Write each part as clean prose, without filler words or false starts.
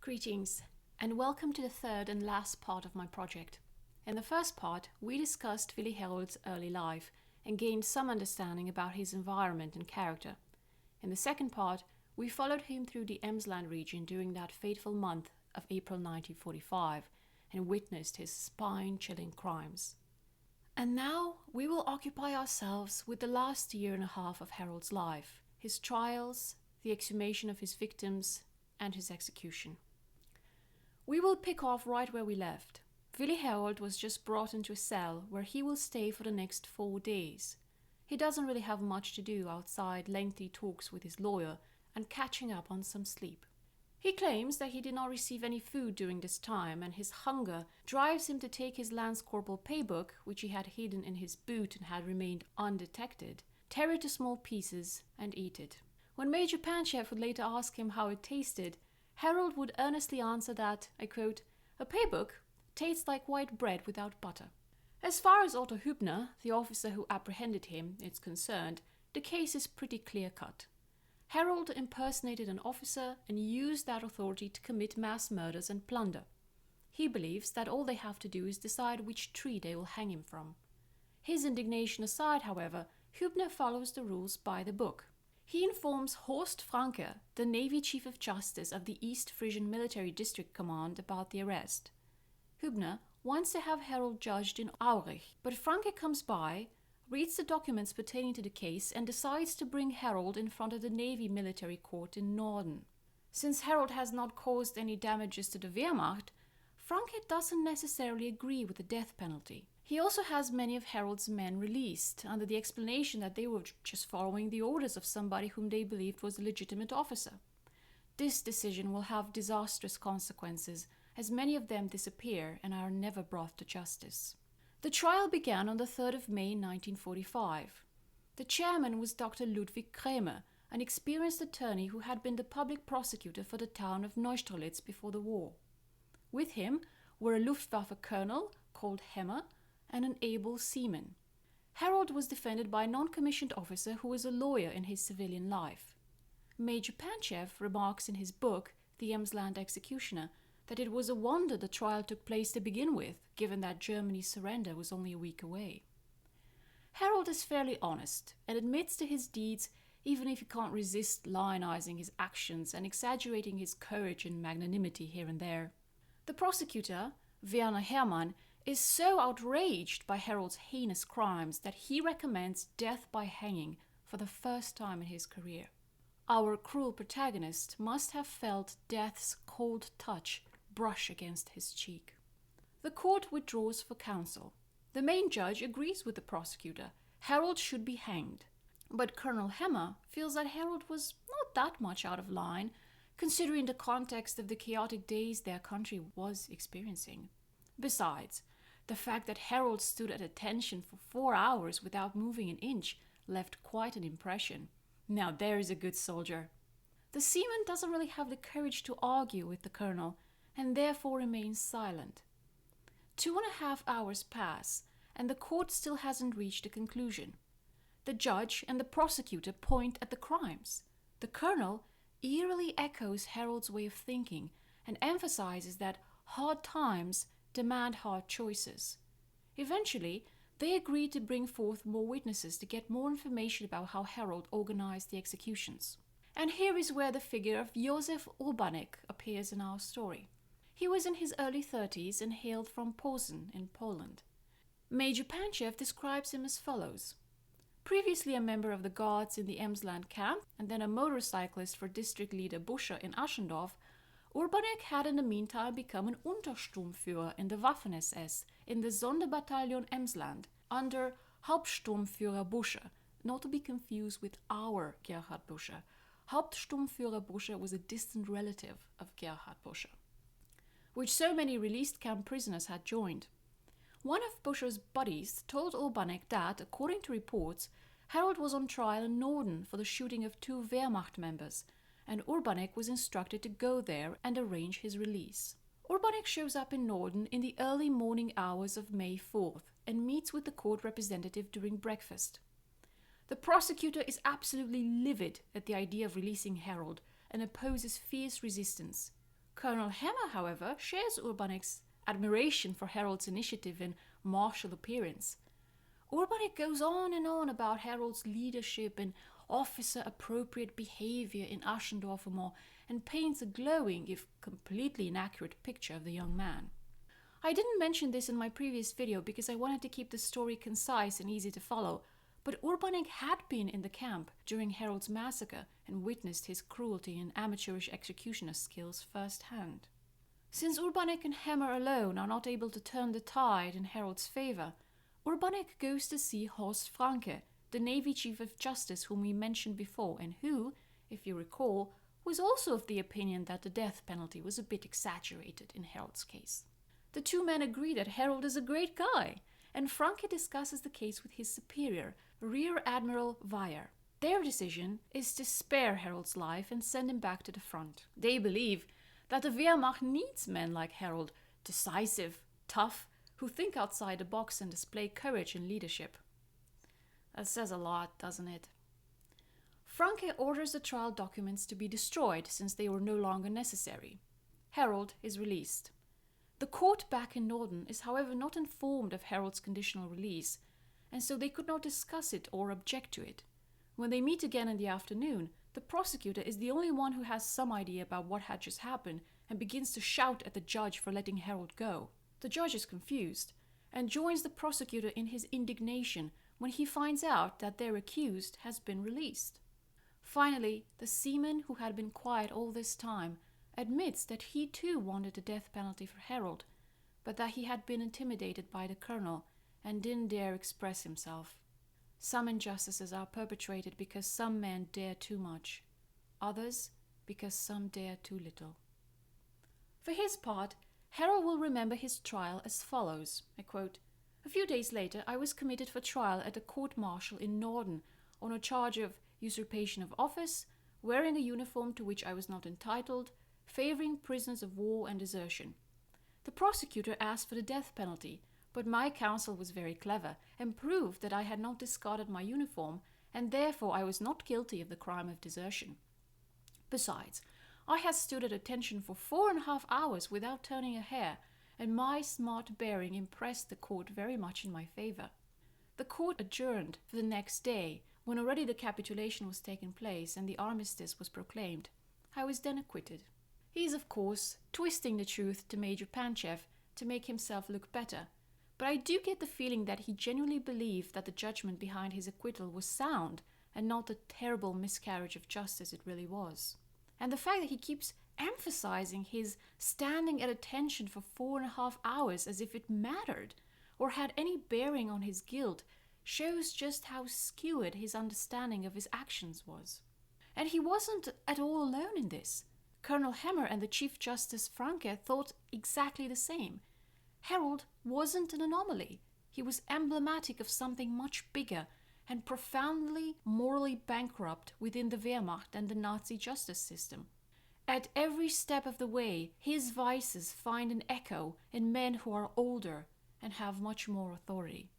Greetings, and welcome to the third and last part of my project. In the first part, we discussed Willi Herold's early life and gained some understanding about his environment and character. In the second part, we followed him through the Emsland region during that fateful month of April 1945 and witnessed his spine-chilling crimes. And now we will occupy ourselves with the last year and a half of Herold's life, his trials, the exhumation of his victims, and his execution. We will pick off right where we left. Willi Herold was just brought into a cell where he will stay for the next 4 days. He doesn't really have much to do outside lengthy talks with his lawyer and catching up on some sleep. He claims that he did not receive any food during this time, and his hunger drives him to take his Lance Corporal paybook, which he had hidden in his boot and had remained undetected, tear it to small pieces and eat it. When Major Panchev would later ask him how it tasted, Herold would earnestly answer that, I quote, "A paybook tastes like white bread without butter." As far as Otto Hübner, the officer who apprehended him, is concerned, the case is pretty clear-cut. Herold impersonated an officer and used that authority to commit mass murders and plunder. He believes that all they have to do is decide which tree they will hang him from. His indignation aside, however, Hübner follows the rules by the book. He informs Horst Franke, the Navy Chief of Justice of the East Frisian Military District Command, about the arrest. Hübner wants to have Herold judged in Aurich, but Franke comes by, reads the documents pertaining to the case, and decides to bring Herold in front of the Navy Military Court in Norden. Since Herold has not caused any damages to the Wehrmacht, Franke doesn't necessarily agree with the death penalty. He also has many of Herold's men released, under the explanation that they were just following the orders of somebody whom they believed was a legitimate officer. This decision will have disastrous consequences, as many of them disappear and are never brought to justice. The trial began on the 3rd of May 1945. The chairman was Dr. Ludwig Krämer, an experienced attorney who had been the public prosecutor for the town of Neustrelitz before the war. With him were a Luftwaffe colonel called Hemmer and an able seaman. Herold was defended by a non-commissioned officer who was a lawyer in his civilian life. Major Panchev remarks in his book, The Emsland Executioner, that it was a wonder the trial took place to begin with, given that Germany's surrender was only a week away. Herold is fairly honest and admits to his deeds, even if he can't resist lionizing his actions and exaggerating his courage and magnanimity here and there. The prosecutor, Werner Hermann, is so outraged by Herold's heinous crimes that he recommends death by hanging for the first time in his career. Our cruel protagonist must have felt death's cold touch brush against his cheek. The court withdraws for counsel. The main judge agrees with the prosecutor. Herold should be hanged. But Colonel Hemmer feels that Herold was not that much out of line, considering the context of the chaotic days their country was experiencing. Besides, the fact that Herold stood at attention for 4 hours without moving an inch left quite an impression. Now there is a good soldier. The seaman doesn't really have the courage to argue with the colonel, and therefore remains silent. 2.5 hours pass, and the court still hasn't reached a conclusion. The judge and the prosecutor point at the crimes. The colonel eerily echoes Herold's way of thinking and emphasizes that hard times demand hard choices. Eventually, they agree to bring forth more witnesses to get more information about how Herold organized the executions. And here is where the figure of Józef Urbanek appears in our story. He was in his early 30s and hailed from Posen in Poland. Major Panchev describes him as follows. Previously a member of the Guards in the Emsland camp and then a motorcyclist for district leader Buscher in Aschendorf, Urbanek had in the meantime become an Untersturmführer in the Waffen-SS in the Sonderbataillon Emsland under Hauptsturmführer Buscher, not to be confused with our Gerhard Buscher. Hauptsturmführer Buscher was a distant relative of Gerhard Buscher, which so many released camp prisoners had joined. One of Buscher's buddies told Urbanek that, according to reports, Herold was on trial in Norden for the shooting of 2 Wehrmacht members, and Urbanek was instructed to go there and arrange his release. Urbanek shows up in Norden in the early morning hours of May 4th and meets with the court representative during breakfast. The prosecutor is absolutely livid at the idea of releasing Herold and opposes fierce resistance. Colonel Hammer, however, shares Urbanek's admiration for Harold's initiative and martial appearance. Urbanek goes on and on about Harold's leadership and officer-appropriate behavior in Aschendorfer Moor and paints a glowing, if completely inaccurate, picture of the young man. I didn't mention this in my previous video because I wanted to keep the story concise and easy to follow, but Urbanek had been in the camp during Harold's massacre and witnessed his cruelty and amateurish executioner skills firsthand. Since Urbanek and Hammer alone are not able to turn the tide in Harold's favor, Urbanek goes to see Horst Franke, the Navy Chief of Justice whom we mentioned before, and who, if you recall, was also of the opinion that the death penalty was a bit exaggerated in Harold's case. The two men agree that Harold is a great guy, and Franke discusses the case with his superior, Rear Admiral Weyer. Their decision is to spare Harold's life and send him back to the front. They believe that the Wehrmacht needs men like Harold, decisive, tough, who think outside the box and display courage and leadership. That says a lot, doesn't it? Franke orders the trial documents to be destroyed since they were no longer necessary. Harold is released. The court back in Norden is however not informed of Harold's conditional release, and so they could not discuss it or object to it. When they meet again in the afternoon, the prosecutor is the only one who has some idea about what had just happened and begins to shout at the judge for letting Harold go. The judge is confused and joins the prosecutor in his indignation when he finds out that their accused has been released. Finally, the seaman who had been quiet all this time admits that he too wanted the death penalty for Harold, but that he had been intimidated by the colonel and didn't dare express himself. Some injustices are perpetrated because some men dare too much, others because some dare too little. For his part, Harold will remember his trial as follows, I quote, "A few days later I was committed for trial at a court-martial in Norden on a charge of usurpation of office, wearing a uniform to which I was not entitled, favoring prisoners of war and desertion. The prosecutor asked for the death penalty, but my counsel was very clever and proved that I had not discarded my uniform and therefore I was not guilty of the crime of desertion. Besides, I had stood at attention for 4.5 hours without turning a hair, and my smart bearing impressed the court very much in my favor. The court adjourned for the next day, when already the capitulation was taking place and the armistice was proclaimed. I was then acquitted." He is, of course, twisting the truth to Major Panchev to make himself look better, but I do get the feeling that he genuinely believed that the judgment behind his acquittal was sound and not the terrible miscarriage of justice it really was. And the fact that he keeps emphasizing his standing at attention for 4.5 hours as if it mattered or had any bearing on his guilt shows just how skewed his understanding of his actions was. And he wasn't at all alone in this. Colonel Hammer and the Chief Justice Franke thought exactly the same. Harold wasn't an anomaly. He was emblematic of something much bigger and profoundly morally bankrupt within the Wehrmacht and the Nazi justice system. At every step of the way, his vices find an echo in men who are older and have much more authority.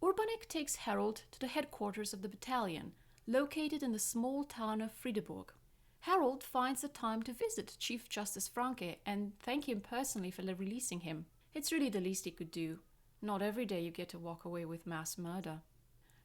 Urbanek takes Harold to the headquarters of the battalion, located in the small town of Friedeburg. Harold finds the time to visit Chief Justice Franke and thank him personally for releasing him. It's really the least he could do. Not every day you get to walk away with mass murder.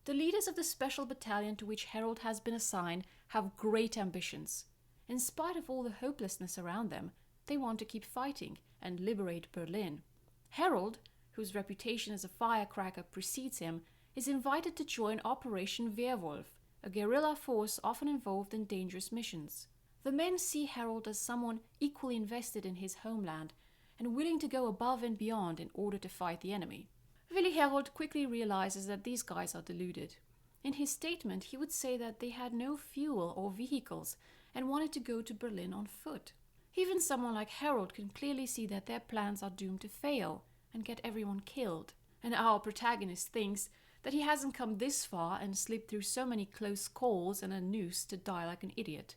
The leaders of the special battalion to which Harold has been assigned have great ambitions. In spite of all the hopelessness around them, they want to keep fighting and liberate Berlin. Harold, whose reputation as a firecracker precedes him, is invited to join Operation Wehrwolf, a guerrilla force often involved in dangerous missions. The men see Harold as someone equally invested in his homeland and willing to go above and beyond in order to fight the enemy. Willi Harold quickly realizes that these guys are deluded. In his statement, he would say that they had no fuel or vehicles and wanted to go to Berlin on foot. Even someone like Harold can clearly see that their plans are doomed to fail and get everyone killed. And our protagonist thinks that he hasn't come this far and slipped through so many close calls and a noose to die like an idiot.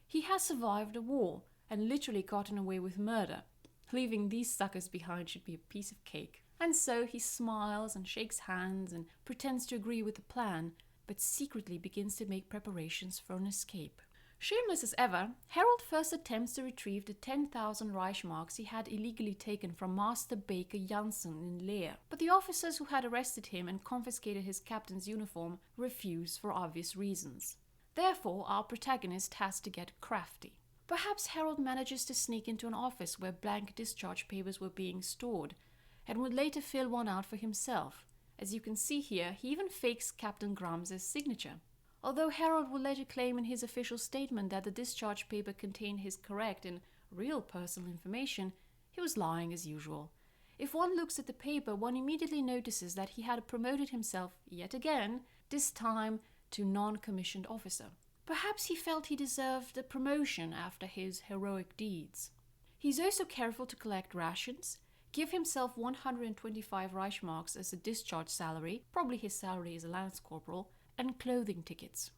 He has survived a war and literally gotten away with murder. Leaving these suckers behind should be a piece of cake. And so he smiles and shakes hands and pretends to agree with the plan, but secretly begins to make preparations for an escape. Shameless as ever, Harold first attempts to retrieve the 10,000 Reichsmarks he had illegally taken from Master Baker Janssen in Leer, but the officers who had arrested him and confiscated his captain's uniform refuse for obvious reasons. Therefore, our protagonist has to get crafty. Perhaps Harold manages to sneak into an office where blank discharge papers were being stored, and would later fill one out for himself. As you can see here, he even fakes Captain Grams' signature. Although Harold will later claim in his official statement that the discharge paper contained his correct and real personal information, he was lying as usual. If one looks at the paper, one immediately notices that he had promoted himself yet again, this time to non-commissioned officer. Perhaps he felt he deserved a promotion after his heroic deeds. He's also careful to collect rations, give himself 125 Reichsmarks as a discharge salary, probably his salary as a lance corporal, and clothing tickets.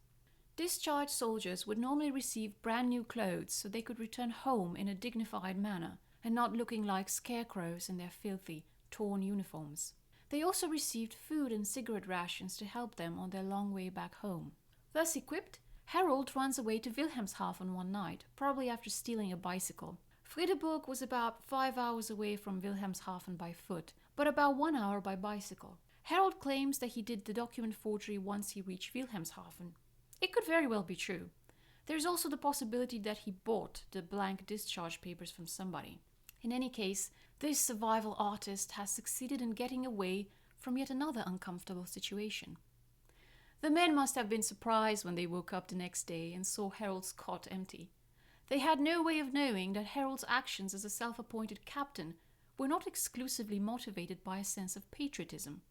Discharged soldiers would normally receive brand new clothes so they could return home in a dignified manner and not looking like scarecrows in their filthy, torn uniforms. They also received food and cigarette rations to help them on their long way back home. Thus equipped, Harold runs away to Wilhelmshaven one night, probably after stealing a bicycle. Friedeburg was about 5 hours away from Wilhelmshaven by foot, but about 1 hour by bicycle. Harold claims that he did the document forgery once he reached Wilhelmshaven. It could very well be true. There is also the possibility that he bought the blank discharge papers from somebody. In any case, this survival artist has succeeded in getting away from yet another uncomfortable situation. The men must have been surprised when they woke up the next day and saw Harold's cot empty. They had no way of knowing that Harold's actions as a self-appointed captain were not exclusively motivated by a sense of patriotism.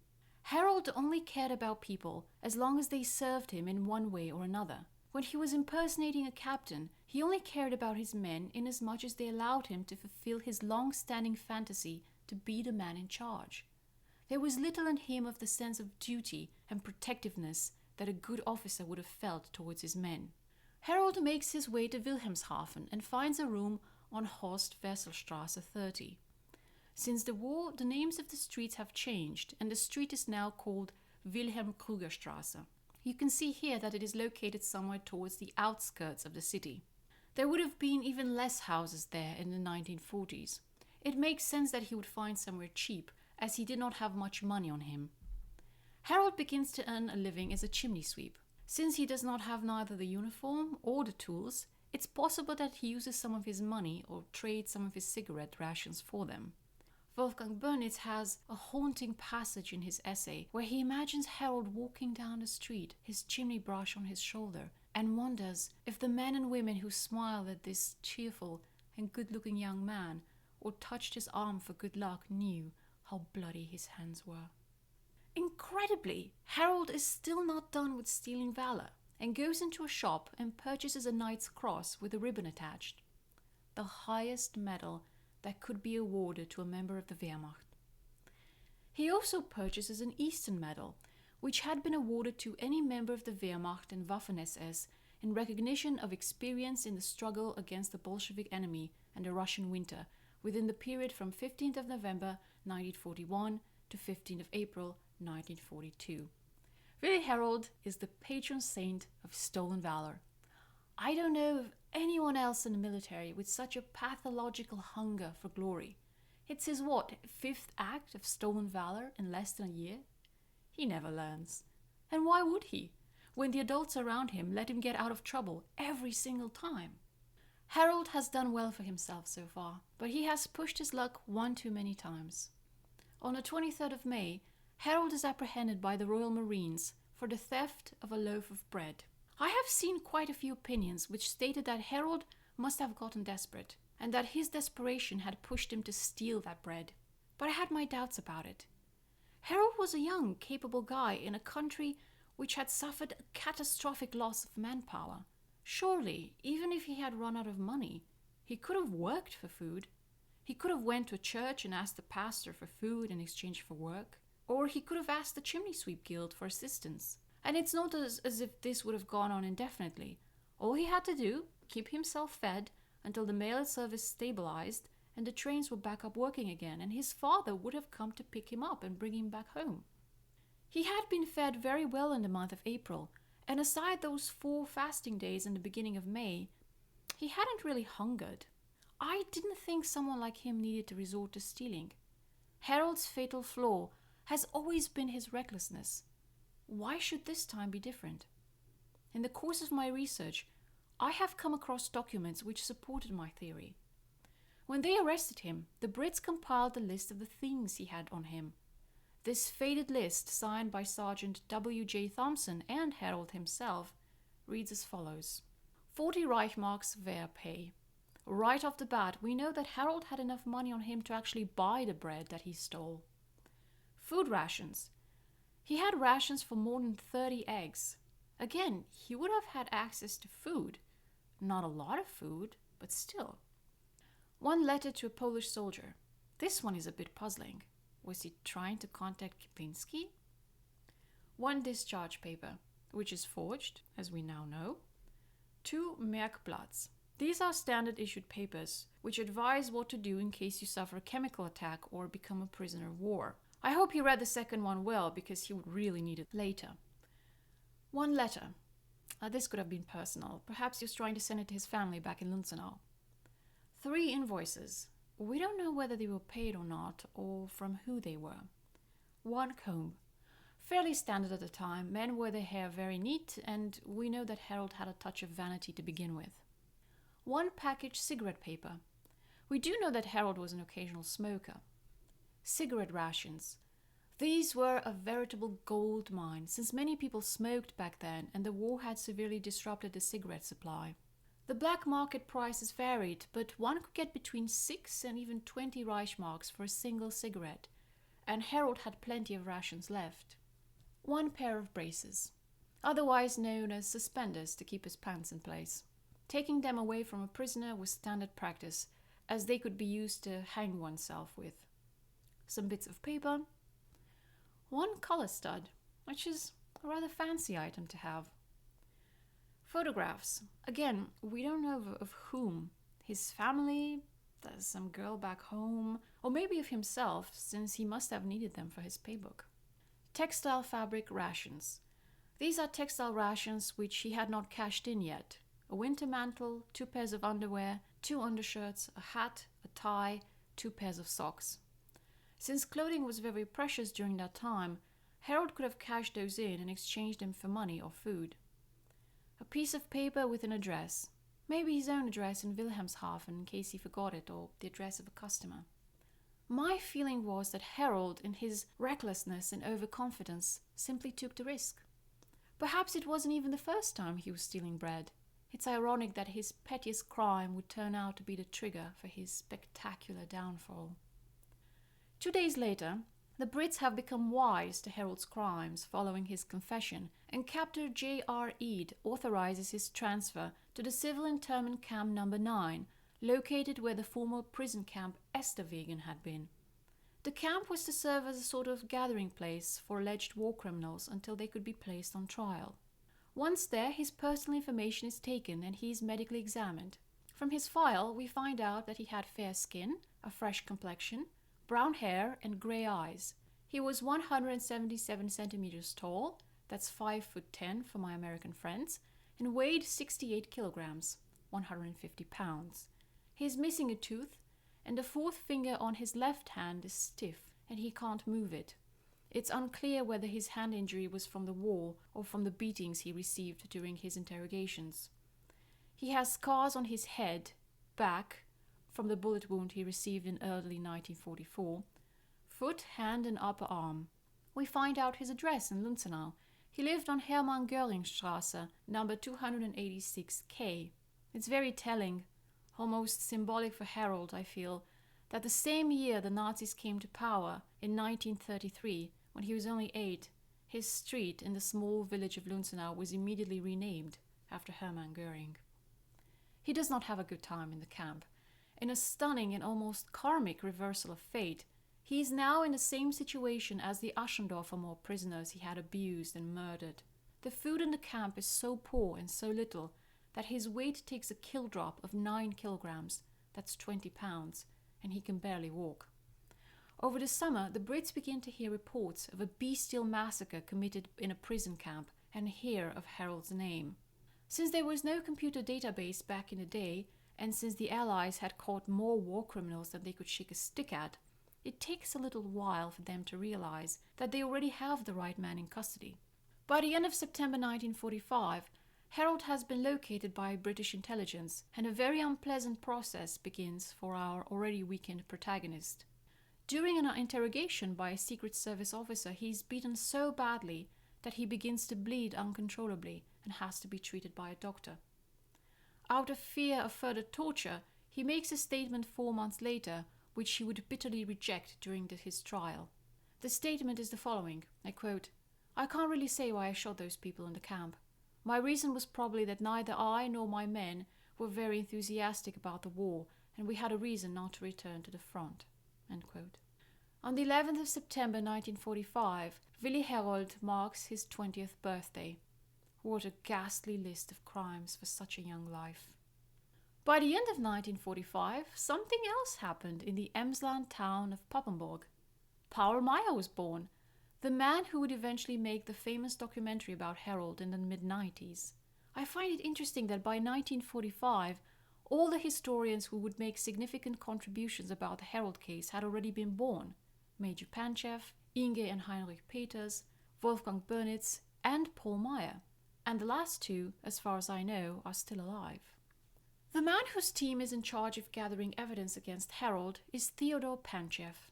Harold only cared about people as long as they served him in one way or another. When he was impersonating a captain, he only cared about his men inasmuch as they allowed him to fulfill his long-standing fantasy to be the man in charge. There was little in him of the sense of duty and protectiveness that a good officer would have felt towards his men. Harold makes his way to Wilhelmshaven and finds a room on Horst Wesselstrasse 30. Since the war, the names of the streets have changed, and the street is now called Wilhelm Krugerstrasse. You can see here that it is located somewhere towards the outskirts of the city. There would have been even less houses there in the 1940s. It makes sense that he would find somewhere cheap, as he did not have much money on him. Harold begins to earn a living as a chimney sweep. Since he does not have neither the uniform or the tools, it's possible that he uses some of his money or trades some of his cigarette rations for them. Wolfgang Börnitz has a haunting passage in his essay where he imagines Harold walking down the street, his chimney brush on his shoulder, and wonders if the men and women who smiled at this cheerful and good-looking young man or touched his arm for good luck knew how bloody his hands were. Incredibly, Harold is still not done with stealing valor and goes into a shop and purchases a Knight's Cross with a ribbon attached, the highest medal that could be awarded to a member of the Wehrmacht. He also purchases an Eastern Medal, which had been awarded to any member of the Wehrmacht and Waffen-SS in recognition of experience in the struggle against the Bolshevik enemy and the Russian winter within the period from 15th of November 1941 to 15th of April 1942. Willi Harold is the patron saint of stolen valor. I don't know of anyone else in the military with such a pathological hunger for glory. It's his, fifth act of stolen valor in less than a year? He never learns. And why would he, when the adults around him let him get out of trouble every single time? Harold has done well for himself so far, but he has pushed his luck one too many times. On the 23rd of May, Harold is apprehended by the Royal Marines for the theft of a loaf of bread. I have seen quite a few opinions which stated that Harold must have gotten desperate, and that his desperation had pushed him to steal that bread. But I had my doubts about it. Harold was a young, capable guy in a country which had suffered a catastrophic loss of manpower. Surely, even if he had run out of money, he could have worked for food. He could have went to a church and asked the pastor for food in exchange for work. Or he could have asked the Chimney Sweep Guild for assistance. And it's not as if this would have gone on indefinitely. All he had to do, keep himself fed until the mail service stabilized and the trains were back up working again, and his father would have come to pick him up and bring him back home. He had been fed very well in the month of April, And aside those 4 fasting days in the beginning of May, he hadn't really hungered. I didn't think someone like him needed to resort to stealing. Harold's fatal flaw has always been his recklessness. Why should this time be different? In the course of my research, I have come across documents which supported my theory. When they arrested him, the Brits compiled a list of the things he had on him. This faded list, signed by Sergeant W.J. Thompson and Harold himself, reads as follows. 40 Reichmarks Wehrpay. Right off the bat, we know that Harold had enough money on him to actually buy the bread that he stole. Food rations. He had rations for more than 30 eggs. Again, he would have had access to food. Not a lot of food, but still. 1 letter to a Polish soldier. This one is a bit puzzling. Was he trying to contact Kiplinski? 1 discharge paper, which is forged, as we now know. 2 Merkblatts. These are standard issued papers, which advise what to do in case you suffer a chemical attack or become a prisoner of war. I hope he read the second one well, because he would really need it later. 1 letter. This could have been personal. Perhaps he was trying to send it to his family back in Lunzenau. 3 invoices. We don't know whether they were paid or not, or from who they were. 1 comb. Fairly standard at the time. Men wore their hair very neat, and we know that Harold had a touch of vanity to begin with. 1 package cigarette paper. We do know that Harold was an occasional smoker. Cigarette rations. These were a veritable gold mine, since many people smoked back then and the war had severely disrupted the cigarette supply. The black market prices varied, but one could get between 6 and even 20 Reichmarks for a single cigarette, and Harold had plenty of rations left. 1 pair of braces, otherwise known as suspenders, to keep his pants in place. Taking them away from a prisoner was standard practice, as they could be used to hang oneself with. Some bits of paper. 1 collar stud, which is a rather fancy item to have. Photographs. Again, we don't know of whom. His family, some girl back home, or maybe of himself, since he must have needed them for his paybook. Textile fabric rations. These are textile rations which he had not cashed in yet. A winter mantle, 2 pairs of underwear, 2 undershirts, a hat, a tie, 2 pairs of socks. Since clothing was very precious during that time, Harold could have cashed those in and exchanged them for money or food. A piece of paper with an address, maybe his own address in Wilhelmshaven in case he forgot it, or the address of a customer. My feeling was that Harold, in his recklessness and overconfidence, simply took the risk. Perhaps it wasn't even the first time he was stealing bread. It's ironic that his pettiest crime would turn out to be the trigger for his spectacular downfall. 2 days later, the Brits have become wise to Harold's crimes following his confession, and Captain J.R. Eade authorizes his transfer to the civil internment camp No. 9, located where the former prison camp Esterwegen had been. The camp was to serve as a sort of gathering place for alleged war criminals until they could be placed on trial. Once there, his personal information is taken and he is medically examined. From his file, we find out that he had fair skin, a fresh complexion, brown hair and grey eyes. He was 177 centimeters tall, that's 5'10" for my American friends, and weighed 68 kilograms, 150 pounds. He is missing a tooth, and the 4th finger on his left hand is stiff, and he can't move it. It's unclear whether his hand injury was from the war or from the beatings he received during his interrogations. He has scars on his head, back, from the bullet wound he received in early 1944, foot, hand and upper arm. We find out his address in Lunzenau. He lived on Hermann Göringstrasse, number 286K. It's very telling, almost symbolic for Harold, I feel, that the same year the Nazis came to power, in 1933, when he was only 8, his street in the small village of Lunzenau was immediately renamed after Hermann Göring. He does not have a good time in the camp. In a stunning and almost karmic reversal of fate, he is now in the same situation as the Aschendorfer Moor prisoners he had abused and murdered. The food in the camp is so poor and so little that his weight takes a kill drop of 9 kilograms, that's 20 pounds, and he can barely walk. Over the summer, the Brits begin to hear reports of a bestial massacre committed in a prison camp and hear of Harold's name. Since there was no computer database back in the day, and since the Allies had caught more war criminals than they could shake a stick at, it takes a little while for them to realize that they already have the right man in custody. By the end of September 1945, Harold has been located by British intelligence, and a very unpleasant process begins for our already weakened protagonist. During an interrogation by a Secret Service officer, he is beaten so badly that he begins to bleed uncontrollably and has to be treated by a doctor. Out of fear of further torture, he makes a statement 4 months later, which he would bitterly reject during his trial. The statement is the following, I quote, "I can't really say why I shot those people in the camp. My reason was probably that neither I nor my men were very enthusiastic about the war, and we had a reason not to return to the front." End quote. On the 11th of September 1945, Willi Herold marks his 20th birthday. What a ghastly list of crimes for such a young life. By the end of 1945, something else happened in the Emsland town of Papenburg. Paul Meyer was born, the man who would eventually make the famous documentary about Harold in the mid-90s. I find it interesting that by 1945, all the historians who would make significant contributions about the Harold case had already been born. Major Panchev, Inge and Heinrich Peters, Wolfgang Bernitz, and Paul Meyer. And the last two, as far as I know, are still alive. The man whose team is in charge of gathering evidence against Harold is Theodor Panchev.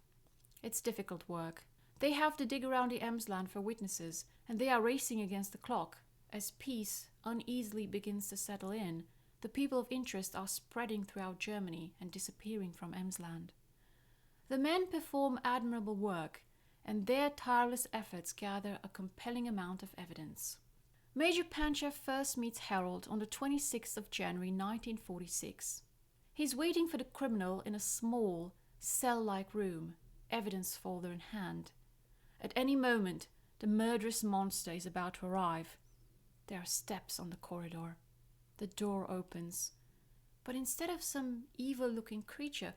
It's difficult work. They have to dig around the Emsland for witnesses, and they are racing against the clock. As peace uneasily begins to settle in, the people of interest are spreading throughout Germany and disappearing from Emsland. The men perform admirable work, and their tireless efforts gather a compelling amount of evidence. Major Panchev first meets Harold on the 26th of January 1946. He's waiting for the criminal in a small, cell-like room, evidence folder in hand. At any moment, the murderous monster is about to arrive. There are steps on the corridor. The door opens. But instead of some evil-looking creature,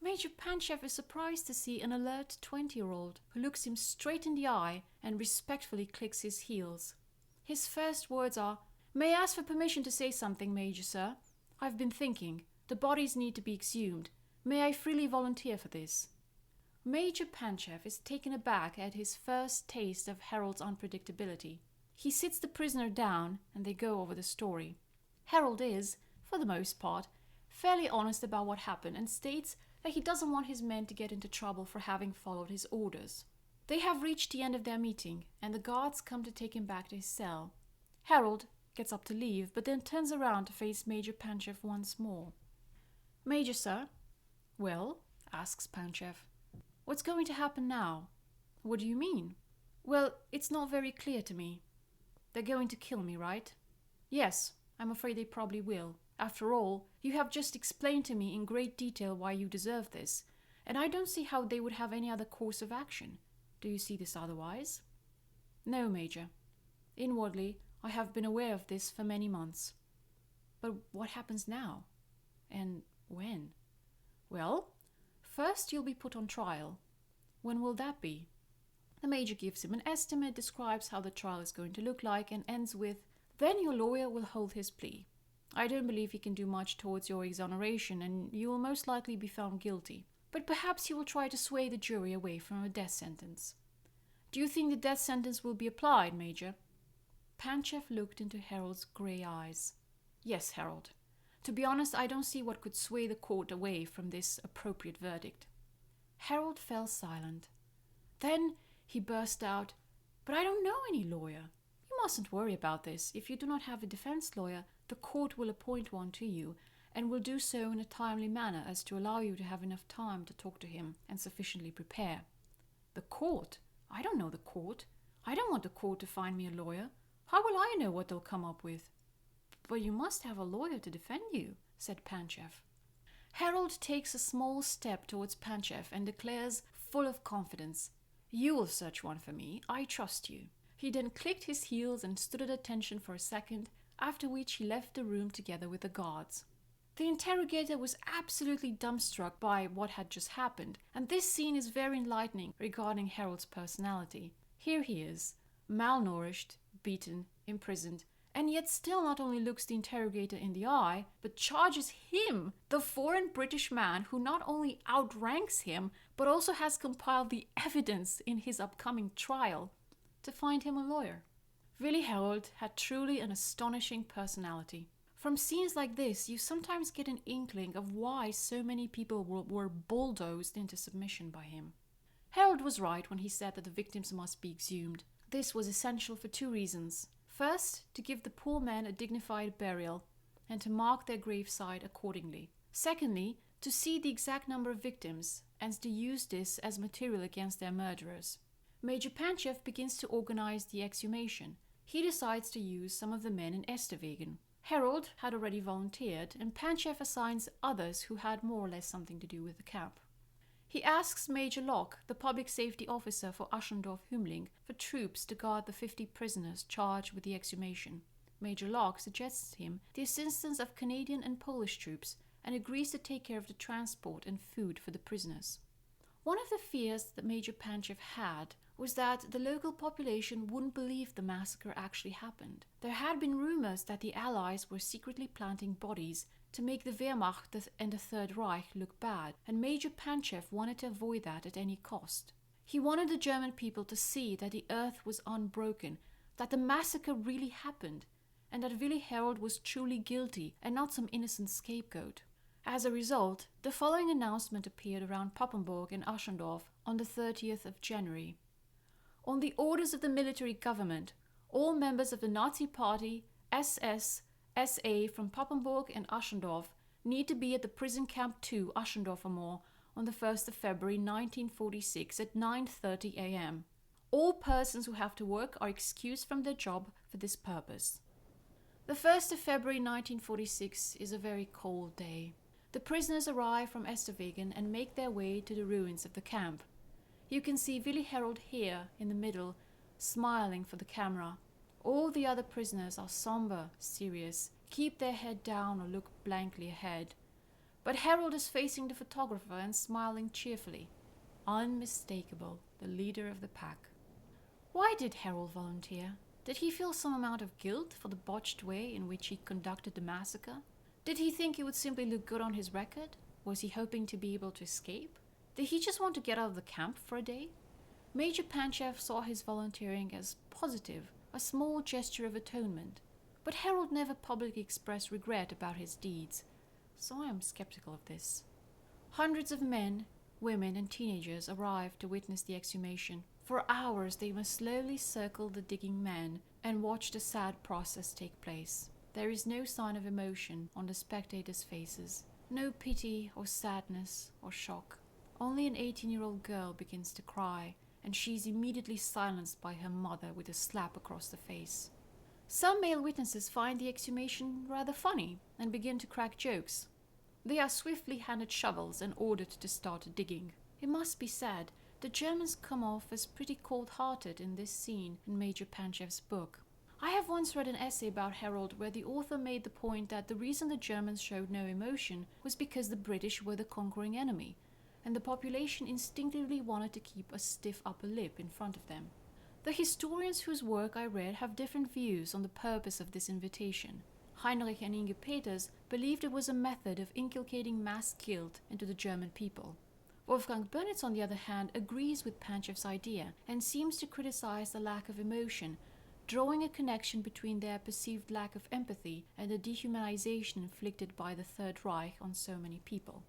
Major Panchev is surprised to see an alert 20-year-old who looks him straight in the eye and respectfully clicks his heels. His first words are, "May I ask for permission to say something, Major, sir? I've been thinking. The bodies need to be exhumed. May I freely volunteer for this?" Major Panchev is taken aback at his first taste of Harold's unpredictability. He sits the prisoner down and they go over the story. Harold is, for the most part, fairly honest about what happened and states that he doesn't want his men to get into trouble for having followed his orders. They have reached the end of their meeting, and the guards come to take him back to his cell. Harold gets up to leave, but then turns around to face Major Panchev once more. "Major, sir?" "Well?" asks Panchev. "What's going to happen now?" "What do you mean?" "Well, it's not very clear to me." "They're going to kill me, right?" "Yes, I'm afraid they probably will. After all, you have just explained to me in great detail why you deserve this, and I don't see how they would have any other course of action. Do you see this otherwise?" "No, Major. Inwardly, I have been aware of this for many months." "But what happens now? And when?" "Well, first you'll be put on trial." "When will that be?" The Major gives him an estimate, describes how the trial is going to look like, and ends with, "Then your lawyer will hold his plea. I don't believe he can do much towards your exoneration, and you will most likely be found guilty. But perhaps he will try to sway the jury away from a death sentence." "Do you think the death sentence will be applied, Major?" Panchev looked into Harold's grey eyes. "Yes, Harold. To be honest, I don't see what could sway the court away from this appropriate verdict." Harold fell silent. Then he burst out, "But I don't know any lawyer. You mustn't worry about this. If you do not have a defense lawyer, the court will appoint one to you, and will do so in a timely manner as to allow you to have enough time to talk to him and sufficiently prepare." "The court? I don't know the court. I don't want the court to find me a lawyer. How will I know what they'll come up with?" "But you must have a lawyer to defend you," said Panchev. Harold takes a small step towards Panchev and declares, full of confidence, "You will search one for me. I trust you." He then clicked his heels and stood at attention for a second, after which he left the room together with the guards. The interrogator was absolutely dumbstruck by what had just happened, and this scene is very enlightening regarding Harold's personality. Here he is, malnourished, beaten, imprisoned, and yet still not only looks the interrogator in the eye, but charges him, the foreign British man who not only outranks him, but also has compiled the evidence in his upcoming trial, to find him a lawyer. Willi Herold had truly an astonishing personality. From scenes like this, you sometimes get an inkling of why so many people were bulldozed into submission by him. Herold was right when he said that the victims must be exhumed. This was essential for two reasons. First, to give the poor men a dignified burial and to mark their graveside accordingly. Secondly, to see the exact number of victims and to use this as material against their murderers. Major Panchev begins to organize the exhumation. He decides to use some of the men in Esterwegen. Herold had already volunteered, and Panchev assigns others who had more or less something to do with the camp. He asks Major Locke, the public safety officer for Aschendorf-Hümmling, for troops to guard the 50 prisoners charged with the exhumation. Major Locke suggests him the assistance of Canadian and Polish troops and agrees to take care of the transport and food for the prisoners. One of the fears that Major Panchev had was that the local population wouldn't believe the massacre actually happened. There had been rumors that the Allies were secretly planting bodies to make the Wehrmacht and the Third Reich look bad, and Major Panchev wanted to avoid that at any cost. He wanted the German people to see that the earth was unbroken, that the massacre really happened, and that Willi Herold was truly guilty and not some innocent scapegoat. As a result, the following announcement appeared around Papenburg and Aschendorf on the 30th of January. On the orders of the military government, all members of the Nazi Party, SS, SA from Papenburg and Aschendorf need to be at the prison camp 2 Aschendorfer Moor on the 1st of February 1946 at 9:30 a.m. All persons who have to work are excused from their job for this purpose. The 1st of February 1946 is a very cold day. The prisoners arrive from Esterwegen and make their way to the ruins of the camp. You can see Willi Herold here in the middle, smiling for the camera. All the other prisoners are somber, serious, keep their head down or look blankly ahead. But Herold is facing the photographer and smiling cheerfully. Unmistakable, the leader of the pack. Why did Herold volunteer? Did he feel some amount of guilt for the botched way in which he conducted the massacre? Did he think it would simply look good on his record? Was he hoping to be able to escape? Did he just want to get out of the camp for a day? Major Panchev saw his volunteering as positive, a small gesture of atonement. But Herold never publicly expressed regret about his deeds, so I am skeptical of this. Hundreds of men, women and teenagers arrived to witness the exhumation. For hours they must slowly circle the digging men and watch the sad process take place. There is no sign of emotion on the spectators' faces, no pity or sadness or shock. Only an 18-year-old girl begins to cry, and she is immediately silenced by her mother with a slap across the face. Some male witnesses find the exhumation rather funny and begin to crack jokes. They are swiftly handed shovels and ordered to start digging. It must be said, the Germans come off as pretty cold-hearted in this scene in Major Panchev's book. I have once read an essay about Herold where the author made the point that the reason the Germans showed no emotion was because the British were the conquering enemy, and the population instinctively wanted to keep a stiff upper lip in front of them. The historians whose work I read have different views on the purpose of this invitation. Heinrich and Inge Peters believed it was a method of inculcating mass guilt into the German people. Wolfgang Bönitz, on the other hand, agrees with Panchev's idea and seems to criticize the lack of emotion, drawing a connection between their perceived lack of empathy and the dehumanization inflicted by the Third Reich on so many people.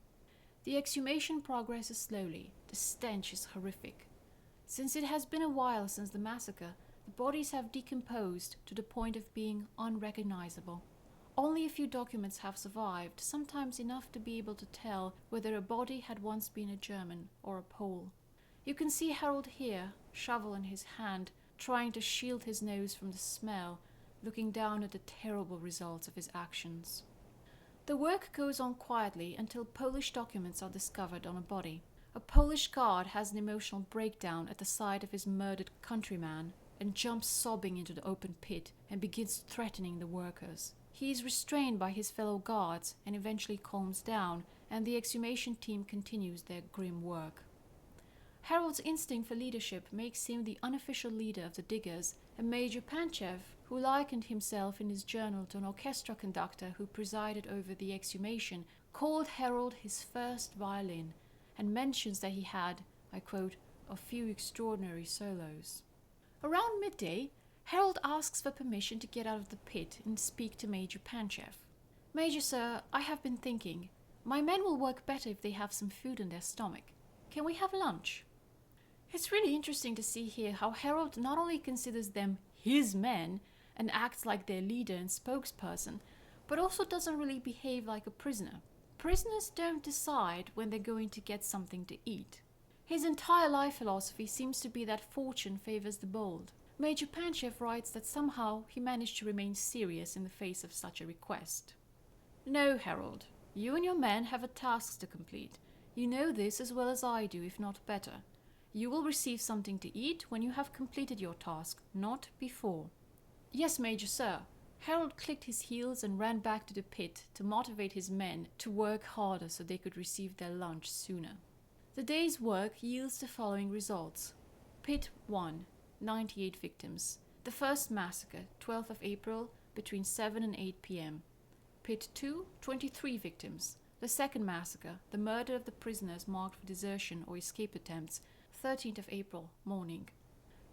The exhumation progresses slowly. The stench is horrific. Since it has been a while since the massacre, the bodies have decomposed to the point of being unrecognizable. Only a few documents have survived, sometimes enough to be able to tell whether a body had once been a German or a Pole. You can see Herold here, shovel in his hand, trying to shield his nose from the smell, looking down at the terrible results of his actions. The work goes on quietly until Polish documents are discovered on a body. A Polish guard has an emotional breakdown at the sight of his murdered countryman and jumps sobbing into the open pit and begins threatening the workers. He is restrained by his fellow guards and eventually calms down, and the exhumation team continues their grim work. Herold's instinct for leadership makes him the unofficial leader of the diggers and Major Panchev, who likened himself in his journal to an orchestra conductor who presided over the exhumation, called Harold his first violin and mentions that he had, I quote, a few extraordinary solos. Around midday, Harold asks for permission to get out of the pit and speak to Major Panchev. Major, sir, I have been thinking. My men will work better if they have some food in their stomach. Can we have lunch? It's really interesting to see here how Harold not only considers them his men and acts like their leader and spokesperson, but also doesn't really behave like a prisoner. Prisoners don't decide when they're going to get something to eat. His entire life philosophy seems to be that fortune favors the bold. Major Panchev writes that somehow he managed to remain serious in the face of such a request. No, Harold, you and your men have a task to complete. You know this as well as I do, if not better. You will receive something to eat when you have completed your task, not before. Yes, Major, sir. Harold clicked his heels and ran back to the pit to motivate his men to work harder so they could receive their lunch sooner. The day's work yields the following results. Pit 1, 98 victims. The first massacre, 12th of April, between 7 and 8 p.m. Pit 2, 23 victims. The second massacre, the murder of the prisoners marked for desertion or escape attempts, 13th of April, morning.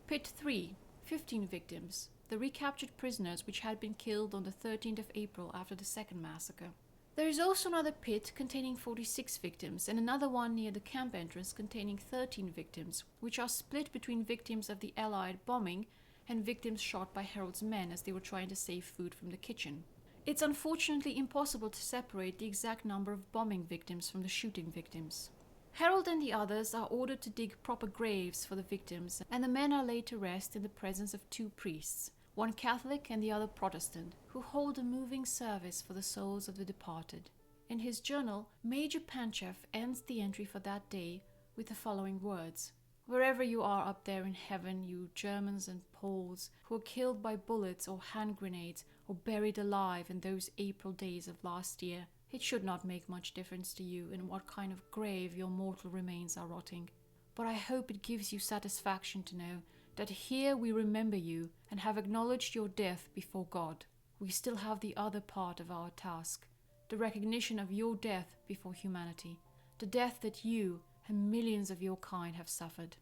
Pit 3, 15 victims. The recaptured prisoners which had been killed on the 13th of April after the second massacre. There is also another pit containing 46 victims and another one near the camp entrance containing 13 victims, which are split between victims of the Allied bombing and victims shot by Harold's men as they were trying to save food from the kitchen. It's unfortunately impossible to separate the exact number of bombing victims from the shooting victims. Harold and the others are ordered to dig proper graves for the victims, and the men are laid to rest in the presence of two priests, one Catholic and the other Protestant, who hold a moving service for the souls of the departed. In his journal, Major Panchev ends the entry for that day with the following words. Wherever you are up there in heaven, you Germans and Poles who were killed by bullets or hand grenades or buried alive in those April days of last year, it should not make much difference to you in what kind of grave your mortal remains are rotting. But I hope it gives you satisfaction to know that here we remember you and have acknowledged your death before God. We still have the other part of our task, the recognition of your death before humanity, the death that you and millions of your kind have suffered.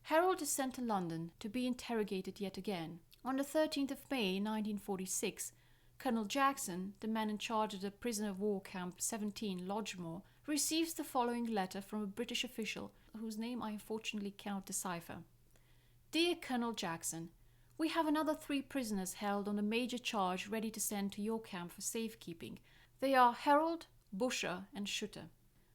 Harold is sent to London to be interrogated yet again. On the 13th of May 1946, Colonel Jackson, the man in charge of the prisoner of war camp 17 Lodgemore, receives the following letter from a British official whose name I unfortunately cannot decipher. Dear Colonel Jackson, we have another 3 prisoners held on a major charge ready to send to your camp for safekeeping. They are Harold, Busher and Schutter.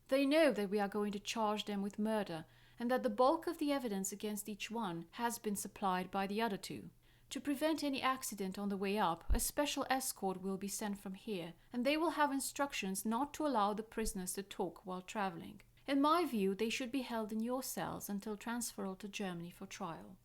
They know that we are going to charge them with murder and that the bulk of the evidence against each one has been supplied by the other 2. To prevent any accident on the way up, a special escort will be sent from here, and they will have instructions not to allow the prisoners to talk while traveling. In my view, they should be held in your cells until transferal to Germany for trial.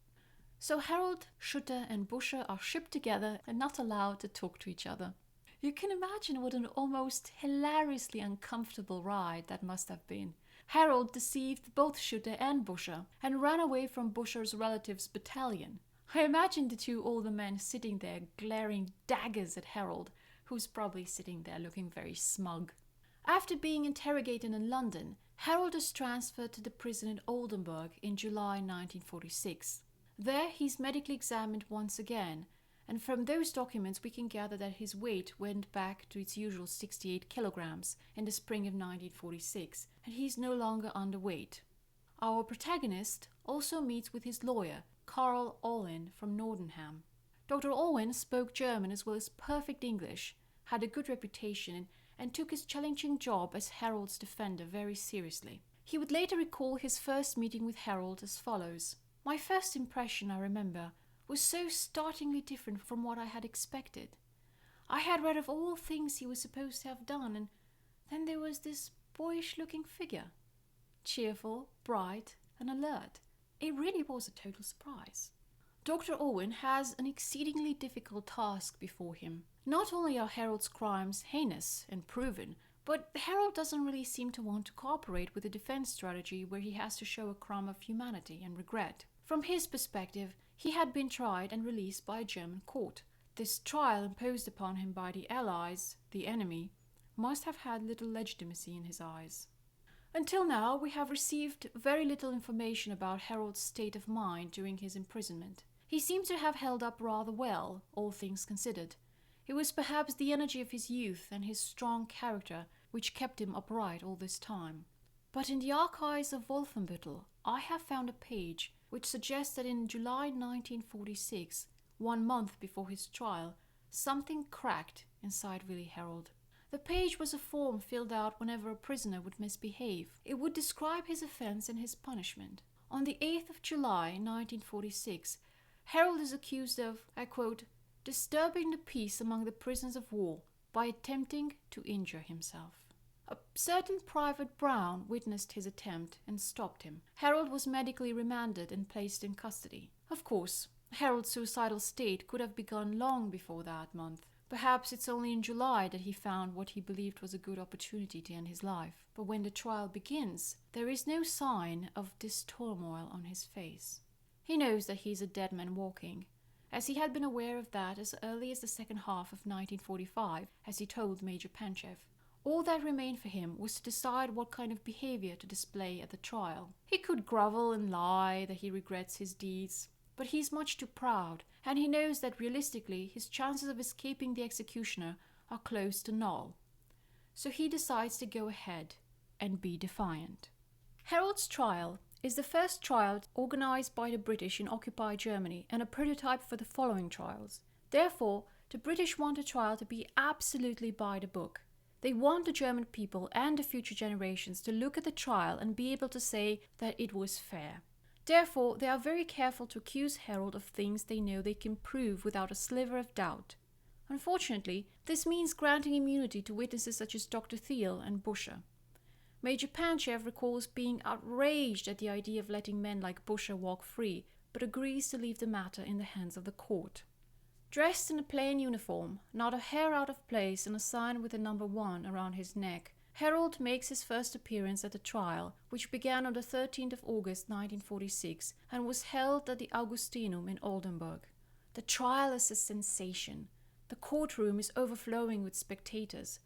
So Harold, Schutter and Busher are shipped together and not allowed to talk to each other. You can imagine what an almost hilariously uncomfortable ride that must have been. Harold deceived both Schutter and Busher and ran away from Busher's relatives' battalion. I imagine the 2 older men sitting there glaring daggers at Harold, who's probably sitting there looking very smug. After being interrogated in London, Harold is transferred to the prison in Oldenburg in July 1946. There he's medically examined once again, and from those documents we can gather that his weight went back to its usual 68 kilograms in the spring of 1946, and he's no longer underweight. Our protagonist also meets with his lawyer, Karl Ohlin from Nordenham. Dr. Ohlin spoke German as well as perfect English, had a good reputation, and took his challenging job as Harold's defender very seriously. He would later recall his first meeting with Harold as follows. My first impression, I remember, was so startlingly different from what I had expected. I had read of all things he was supposed to have done, and then there was this boyish-looking figure. Cheerful, bright, and alert. It really was a total surprise. Dr. Ohlin has an exceedingly difficult task before him. Not only are Harold's crimes heinous and proven, but Harold doesn't really seem to want to cooperate with a defense strategy where he has to show a crumb of humanity and regret. From his perspective, He had been tried and released by a German court. This trial imposed upon him by the Allies, the enemy, must have had little legitimacy in his eyes. Until now, we have received very little information about Harold's state of mind during his imprisonment. He seems to have held up rather well, all things considered. It was perhaps the energy of his youth and his strong character which kept him upright all this time. But in the archives of Wolfenbüttel, I have found a page which suggests that in July 1946, 1 month before his trial, something cracked inside Willi Herold. The page was a form filled out whenever a prisoner would misbehave. It would describe his offense and his punishment. On the 8th of July 1946, Herold is accused of, I quote, disturbing the peace among the prisoners of war by attempting to injure himself. A certain Private Brown witnessed his attempt and stopped him. Herold was medically remanded and placed in custody. Of course, Herold's suicidal state could have begun long before that month. Perhaps it's only in July that he found what he believed was a good opportunity to end his life. But when the trial begins, there is no sign of this turmoil on his face. He knows that he is a dead man walking, as he had been aware of that as early as the second half of 1945, as he told Major Panchev. All that remained for him was to decide what kind of behavior to display at the trial. He could grovel and lie that he regrets his deeds, but he is much too proud, and he knows that realistically his chances of escaping the executioner are close to null. So he decides to go ahead and be defiant. Herold's trial is the first trial organized by the British in occupied Germany and a prototype for the following trials. Therefore, the British want the trial to be absolutely by the book. They want the German people and the future generations to look at the trial and be able to say that it was fair. Therefore, they are very careful to accuse Herold of things they know they can prove without a sliver of doubt. Unfortunately, this means granting immunity to witnesses such as Dr. Thiel and Buscher. Major Panchev recalls being outraged at the idea of letting men like Buscher walk free, but agrees to leave the matter in the hands of the court. Dressed in a plain uniform, not a hair out of place and a sign with the number 1 around his neck, Herold makes his first appearance at the trial, which began on the 13th of August 1946 and was held at the Augustinum in Oldenburg. The trial is a sensation. The courtroom is overflowing with spectators.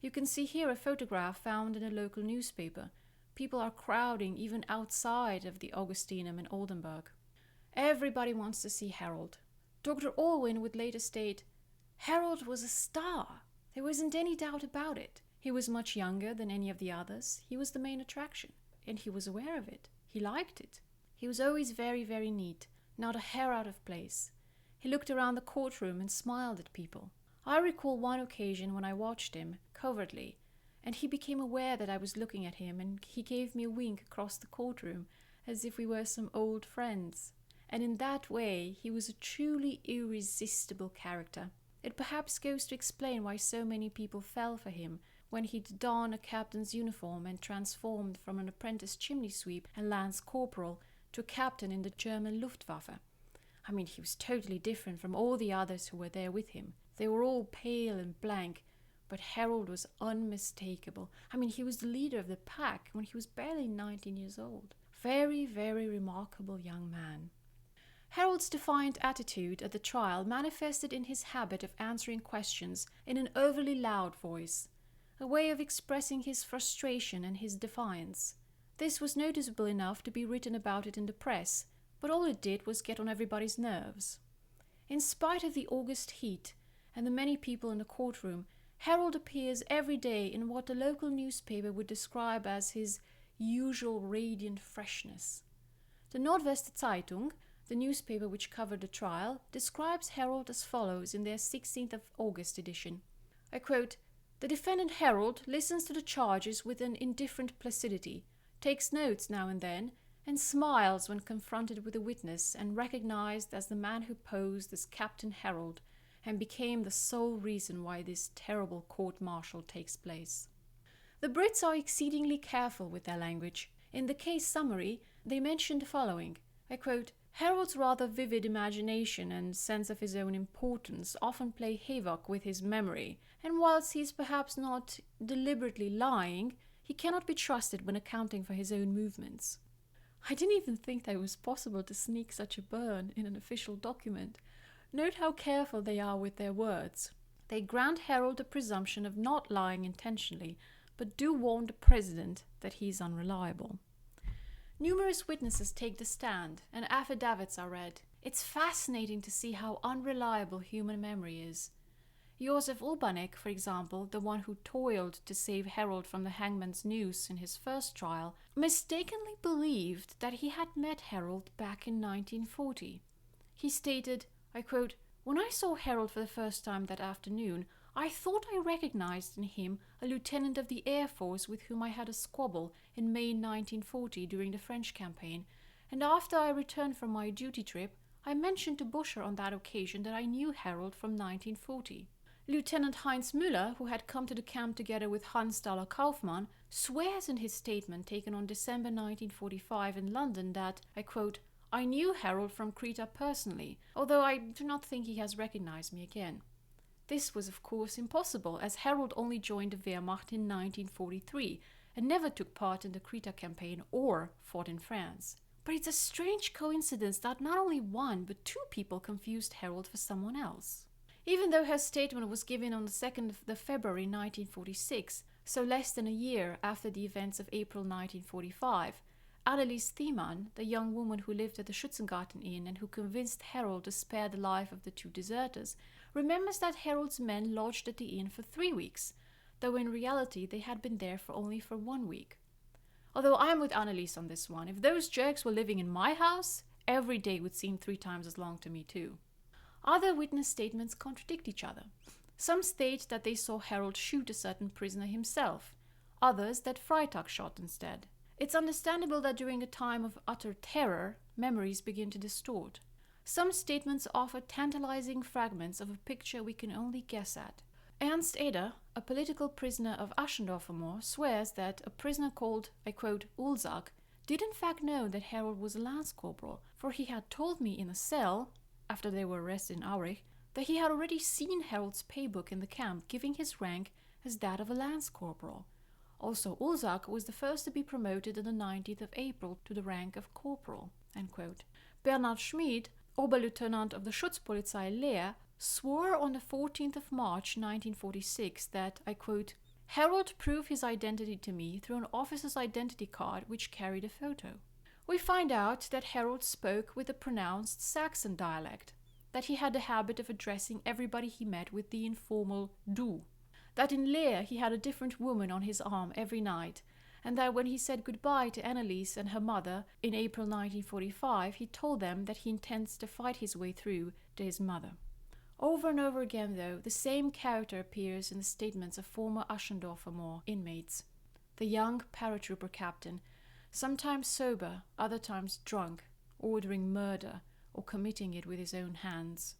You can see here a photograph found in a local newspaper. People are crowding even outside of the Augustinum in Oldenburg. Everybody wants to see Herold. Dr. Alwyn would later state, Herold was a star. There wasn't any doubt about it. He was much younger than any of the others. He was the main attraction, and he was aware of it. He liked it. He was always very, very neat, not a hair out of place. He looked around the courtroom and smiled at people. I recall one occasion when I watched him, covertly, and he became aware that I was looking at him, and he gave me a wink across the courtroom, as if we were some old friends. And in that way, he was a truly irresistible character. It perhaps goes to explain why so many people fell for him when he'd don a captain's uniform and transformed from an apprentice chimney sweep and lance corporal to a captain in the German Luftwaffe. I mean, he was totally different from all the others who were there with him. They were all pale and blank, but Herold was unmistakable. I mean, he was the leader of the pack when he was barely 19 years old. Very, very remarkable young man. Herold's defiant attitude at the trial manifested in his habit of answering questions in an overly loud voice, a way of expressing his frustration and his defiance. This was noticeable enough to be written about it in the press, but all it did was get on everybody's nerves. In spite of the August heat and the many people in the courtroom, Herold appears every day in what the local newspaper would describe as his usual radiant freshness. The Nordweste Zeitung, the newspaper which covered the trial, describes Herold as follows in their 16th of August edition. I quote, "The defendant Herold listens to the charges with an indifferent placidity, takes notes now and then, and smiles when confronted with a witness and recognized as the man who posed as Captain Herold and became the sole reason why this terrible court-martial takes place." The Brits are exceedingly careful with their language. In the case summary, they mention the following. I quote, "Herold's rather vivid imagination and sense of his own importance often play havoc with his memory, and whilst he is perhaps not deliberately lying, he cannot be trusted when accounting for his own movements." I didn't even think that it was possible to sneak such a burn in an official document. Note how careful they are with their words. They grant Harold the presumption of not lying intentionally, but do warn the president that he is unreliable. Numerous witnesses take the stand, and affidavits are read. It's fascinating to see how unreliable human memory is. Josef Urbanek, for example, the one who toiled to save Harold from the hangman's noose in his first trial, mistakenly believed that he had met Harold back in 1940. He stated, I quote, "When I saw Harold for the first time that afternoon, I thought I recognized in him a lieutenant of the Air Force with whom I had a squabble in May 1940 during the French campaign, and after I returned from my duty trip, I mentioned to Buscher on that occasion that I knew Harold from 1940. Lieutenant Heinz Müller, who had come to the camp together with Hans Staller Kaufmann, swears in his statement taken on December 1945 in London that, I quote, I knew Harold from Kreta personally, although I do not think he has recognized me again. This was of course impossible, as Harold only joined the Wehrmacht in 1943 and never took part in the Kreta campaign or fought in France. But it's a strange coincidence that not only one, but two people confused Harold for someone else. Even though her statement was given on the 2nd of February 1946, so less than a year after the events of April 1945, Annelies Thiemann, the young woman who lived at the Schützengarten Inn and who convinced Harold to spare the life of the two deserters, remembers that Harold's men lodged at the inn for 3 weeks, though in reality they had been there for only 1 week. Although I'm with Annelies on this one, if those jerks were living in my house, every day would seem 3 times as long to me too. Other witness statements contradict each other. Some state that they saw Harold shoot a certain prisoner himself, others that Freitag shot instead. It's understandable that during a time of utter terror, memories begin to distort. Some statements offer tantalizing fragments of a picture we can only guess at. Ernst Eder, a political prisoner of Aschendorfer Moor, swears that a prisoner called, I quote, Ulzak, did in fact know that Harold was a lance corporal, for he had told me in a cell, after they were arrested in Aurich, that he had already seen Harold's paybook in the camp, giving his rank as that of a lance corporal. Also, Ulzak was the first to be promoted on the 19th of April to the rank of corporal." End quote. Bernhard Schmid, Oberleutnant of the Schutzpolizei Leer, swore on the 14th of March 1946 that, I quote, Harold proved his identity to me through an officer's identity card which carried a photo. We find out that Harold spoke with a pronounced Saxon dialect, that he had the habit of addressing everybody he met with the informal du, that in Leer he had a different woman on his arm every night, and that when he said goodbye to Annelies and her mother in April 1945, he told them that he intends to fight his way through to his mother. Over and over again, though, the same character appears in the statements of former Aschendorfer Moor inmates. The young paratrooper captain, sometimes sober, other times drunk, ordering murder or committing it with his own hands.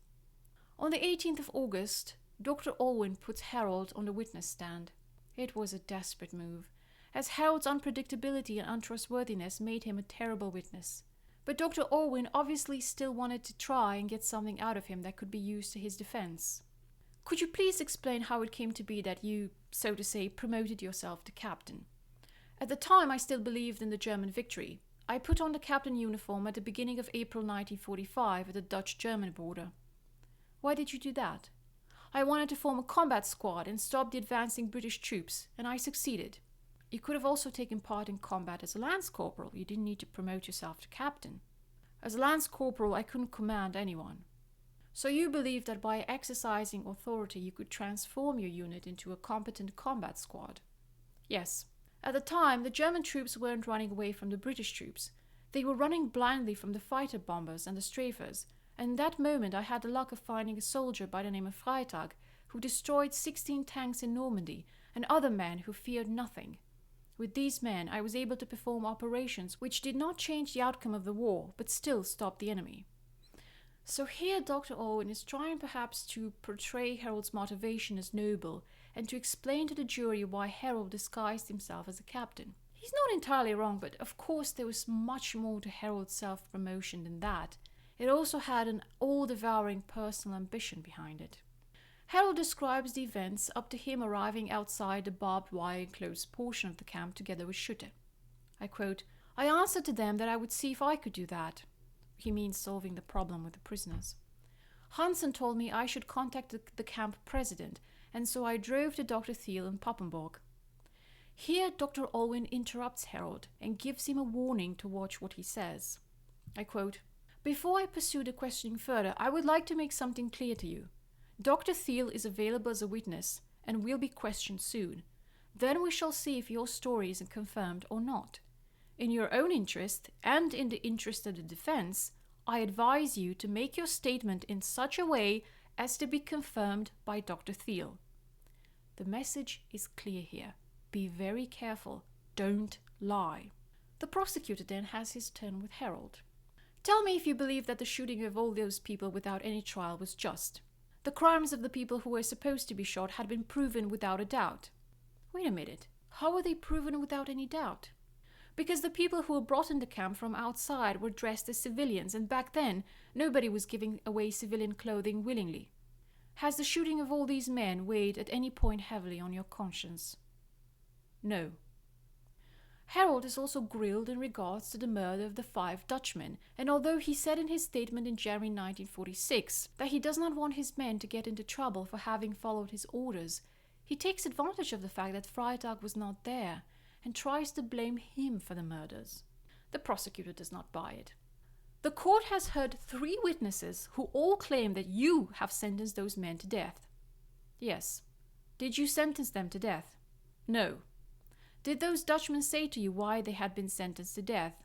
On the 18th of August, Dr. Allwyn puts Harold on the witness stand. It was a desperate move, as Harold's unpredictability and untrustworthiness made him a terrible witness. But Dr. Allwyn obviously still wanted to try and get something out of him that could be used to his defense. Could you please explain how it came to be that you, so to say, promoted yourself to captain? At the time, I still believed in the German victory. I put on the captain uniform at the beginning of April 1945 at the Dutch-German border. Why did you do that? I wanted to form a combat squad and stop the advancing British troops, and I succeeded. You could have also taken part in combat as a lance corporal. You didn't need to promote yourself to captain. As a lance corporal, I couldn't command anyone. So you believed that by exercising authority you could transform your unit into a competent combat squad? Yes. At the time, the German troops weren't running away from the British troops. They were running blindly from the fighter bombers and the strafers, and in that moment I had the luck of finding a soldier by the name of Freitag, who destroyed 16 tanks in Normandy, and other men who feared nothing. With these men, I was able to perform operations which did not change the outcome of the war, but still stopped the enemy. So here Dr. Allwyn is trying perhaps to portray Harold's motivation as noble, and to explain to the jury why Harold disguised himself as a captain. He's not entirely wrong, but of course there was much more to Harold's self-promotion than that. It also had an all-devouring personal ambition behind it. Harold describes the events up to him arriving outside the barbed wire enclosed portion of the camp together with Schutte. I quote, I answered to them that I would see if I could do that. He means solving the problem with the prisoners. Hansen told me I should contact the camp president, and so I drove to Dr. Thiel in Papenburg. Here, Dr. Olwyn interrupts Harold and gives him a warning to watch what he says. I quote, "Before I pursue the questioning further, I would like to make something clear to you. Dr. Thiel is available as a witness and will be questioned soon. Then we shall see if your story is confirmed or not. In your own interest and in the interest of the defense, I advise you to make your statement in such a way as to be confirmed by Dr. Thiel." The message is clear here. Be very careful. Don't lie. The prosecutor then has his turn with Harold. "Tell me if you believe that the shooting of all those people without any trial was just. The crimes of the people who were supposed to be shot had been proven without a doubt." Wait a minute. How were they proven without any doubt? Because the people who were brought into camp from outside were dressed as civilians, and back then, nobody was giving away civilian clothing willingly. Has the shooting of all these men weighed at any point heavily on your conscience? No. Harold is also grilled in regards to the murder of the 5 Dutchmen, and although he said in his statement in January 1946 that he does not want his men to get into trouble for having followed his orders, he takes advantage of the fact that Freitag was not there and tries to blame him for the murders. The prosecutor does not buy it. "The court has heard 3 witnesses who all claim that you have sentenced those men to death." Yes. Did you sentence them to death? No. Did those Dutchmen say to you why they had been sentenced to death?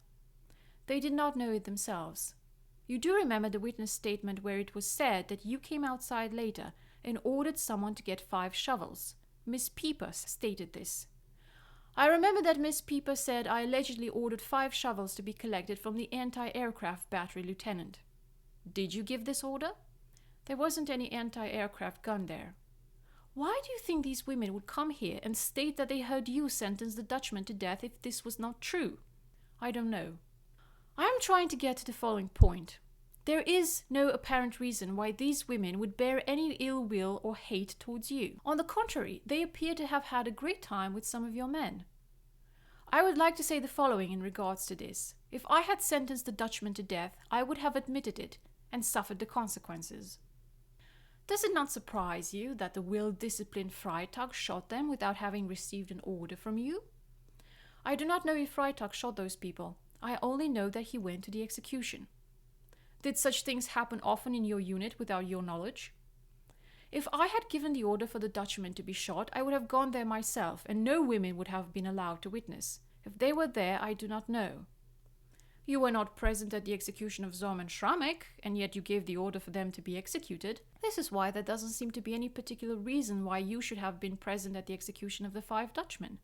They did not know it themselves. You do remember the witness statement where it was said that you came outside later and ordered someone to get 5 shovels. Miss Pieper stated this. I remember that Miss Pieper said I allegedly ordered 5 shovels to be collected from the anti-aircraft battery lieutenant. Did you give this order? There wasn't any anti-aircraft gun there. Why do you think these women would come here and state that they heard you sentence the Dutchman to death if this was not true? I don't know. I am trying to get to the following point. There is no apparent reason why these women would bear any ill will or hate towards you. On the contrary, they appear to have had a great time with some of your men. I would like to say the following in regards to this. If I had sentenced the Dutchman to death, I would have admitted it and suffered the consequences. Does it not surprise you that the well-disciplined Freitag shot them without having received an order from you? I do not know if Freitag shot those people. I only know that he went to the execution. Did such things happen often in your unit without your knowledge? If I had given the order for the Dutchman to be shot, I would have gone there myself, and no women would have been allowed to witness. If they were there, I do not know. You were not present at the execution of Zorn and Schrammek, and yet you gave the order for them to be executed. This is why there doesn't seem to be any particular reason why you should have been present at the execution of the 5 Dutchmen.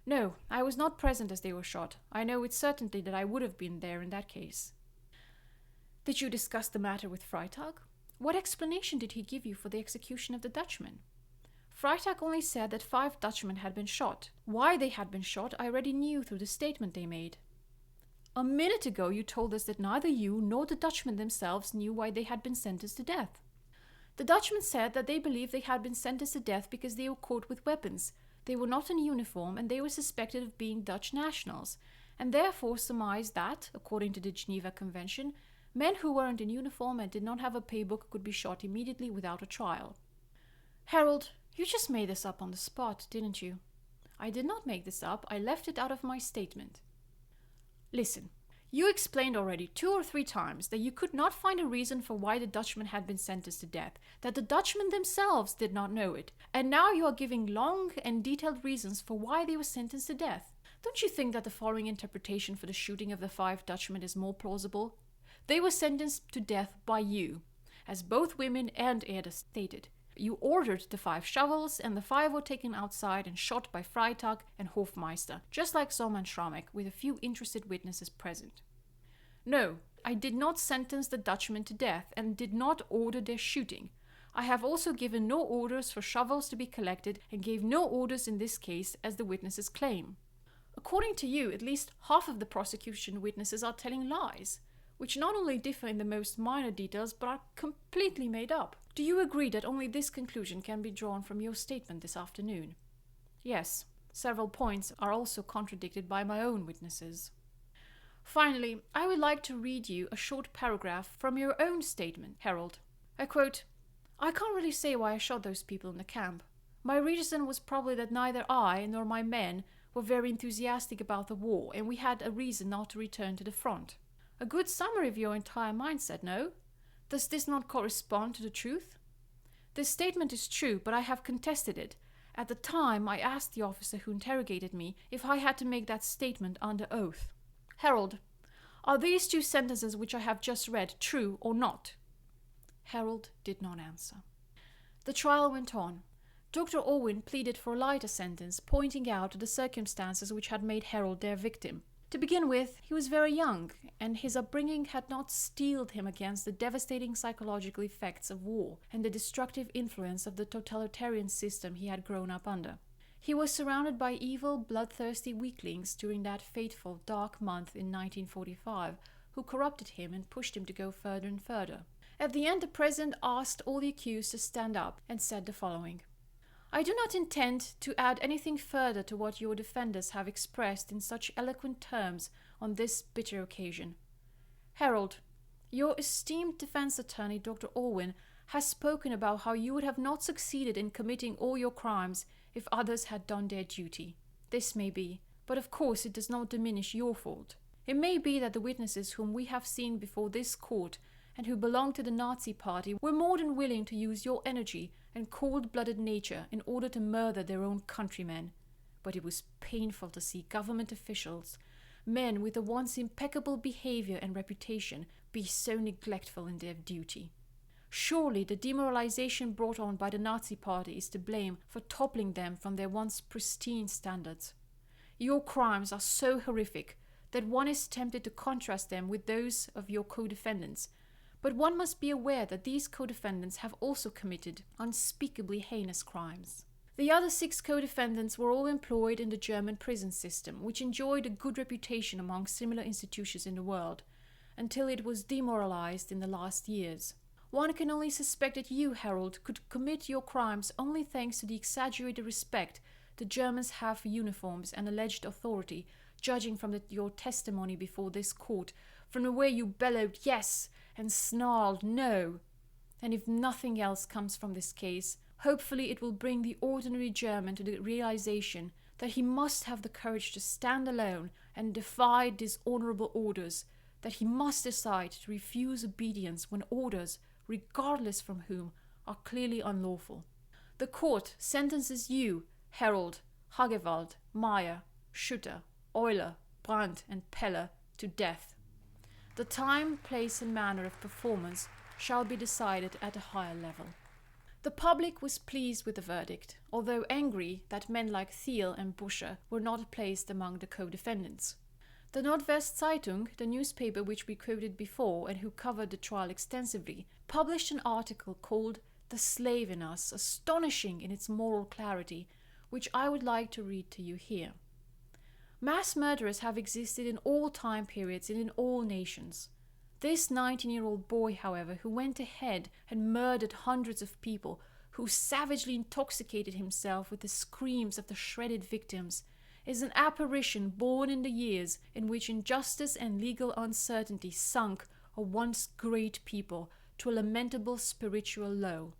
No, I was not present as they were shot. I know it certainly that I would have been there in that case. Did you discuss the matter with Freitag? What explanation did he give you for the execution of the Dutchmen? Freitag only said that 5 Dutchmen had been shot. Why they had been shot I already knew through the statement they made. A minute ago you told us that neither you nor the Dutchmen themselves knew why they had been sentenced to death. The Dutchmen said that they believed they had been sentenced to death because they were caught with weapons. They were not in uniform and they were suspected of being Dutch nationals, and therefore surmised that, according to the Geneva Convention, men who weren't in uniform and did not have a paybook could be shot immediately without a trial. Harold, you just made this up on the spot, didn't you? I did not make this up. I left it out of my statement. Listen, you explained already 2 or 3 times that you could not find a reason for why the Dutchman had been sentenced to death, that the Dutchmen themselves did not know it, and now you are giving long and detailed reasons for why they were sentenced to death. Don't you think that the following interpretation for the shooting of the 5 Dutchmen is more plausible? They were sentenced to death by you, as both women and Erde stated. You ordered the 5 shovels, and the 5 were taken outside and shot by Freitag and Hofmeister, just like Zorn and Schrammek, with a few interested witnesses present. No, I did not sentence the Dutchmen to death and did not order their shooting. I have also given no orders for shovels to be collected and gave no orders in this case, as the witnesses claim. According to you, at least half of the prosecution witnesses are telling lies, which not only differ in the most minor details but are completely made up. Do you agree that only this conclusion can be drawn from your statement this afternoon? Yes, Several points are also contradicted by my own witnesses. Finally, I would like to read you a short paragraph from your own statement, Harold. I quote, "I can't really say why I shot those people in the camp. My reason was probably that neither I nor my men were very enthusiastic about the war, and we had a reason not to return to the front." A good summary of your entire mindset, no? Does this not correspond to the truth? This statement is true, but I have contested it. At the time, I asked the officer who interrogated me if I had to make that statement under oath. Harold, are these two sentences which I have just read true or not? Harold did not answer. The trial went on. Dr. Orwin pleaded for a lighter sentence, pointing out the circumstances which had made Harold their victim. To begin with, he was very young, and his upbringing had not steeled him against the devastating psychological effects of war and the destructive influence of the totalitarian system he had grown up under. He was surrounded by evil, bloodthirsty weaklings during that fateful, dark month in 1945, who corrupted him and pushed him to go further and further. At the end, the president asked all the accused to stand up and said the following: "I do not intend to add anything further to what your defenders have expressed in such eloquent terms on this bitter occasion. Harold, your esteemed defense attorney, Dr. Orwin, has spoken about how you would have not succeeded in committing all your crimes if others had done their duty. This may be, but of course it does not diminish your fault. It may be that the witnesses whom we have seen before this court and who belonged to the Nazi party were more than willing to use your energy and cold-blooded nature in order to murder their own countrymen. But it was painful to see government officials, men with a once impeccable behavior and reputation, be so neglectful in their duty. Surely the demoralization brought on by the Nazi party is to blame for toppling them from their once pristine standards. Your crimes are so horrific that one is tempted to contrast them with those of your co-defendants, but one must be aware that these co-defendants have also committed unspeakably heinous crimes. The other 6 co-defendants were all employed in the German prison system, which enjoyed a good reputation among similar institutions in the world, until it was demoralized in the last years. One can only suspect that you, Harold, could commit your crimes only thanks to the exaggerated respect the Germans have for uniforms and alleged authority, judging from your testimony before this court, from the way you bellowed yes and snarled no. And if nothing else comes from this case, hopefully it will bring the ordinary German to the realization that he must have the courage to stand alone and defy dishonorable orders, that he must decide to refuse obedience when orders, regardless from whom, are clearly unlawful. The court sentences you, Harold, Hagewald, Meyer, Schutter, Euler, Brandt and Peller to death. The time, place and manner of performance shall be decided at a higher level." The public was pleased with the verdict, although angry that men like Thiel and Buscher were not placed among the co-defendants. The Nordwestzeitung, the newspaper which we quoted before and who covered the trial extensively, published an article called "The Slave in Us," astonishing in its moral clarity, which I would like to read to you here. Mass murderers have existed in all time periods and in all nations. This 19-year-old boy, however, who went ahead and murdered hundreds of people, who savagely intoxicated himself with the screams of the shredded victims, is an apparition born in the years in which injustice and legal uncertainty sunk a once great people to a lamentable spiritual low.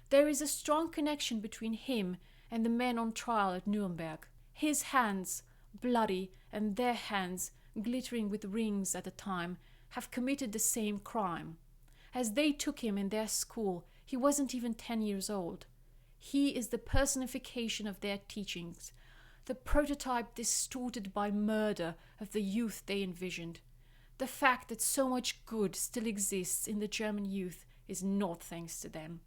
There is a strong connection between him and the men on trial at Nuremberg. His hands, bloody, and their hands, glittering with rings at the time, have committed the same crime. As they took him in their school, he wasn't even 10 years old. He is the personification of their teachings, the prototype distorted by murder of the youth they envisioned. The fact that so much good still exists in the German youth is not thanks to them.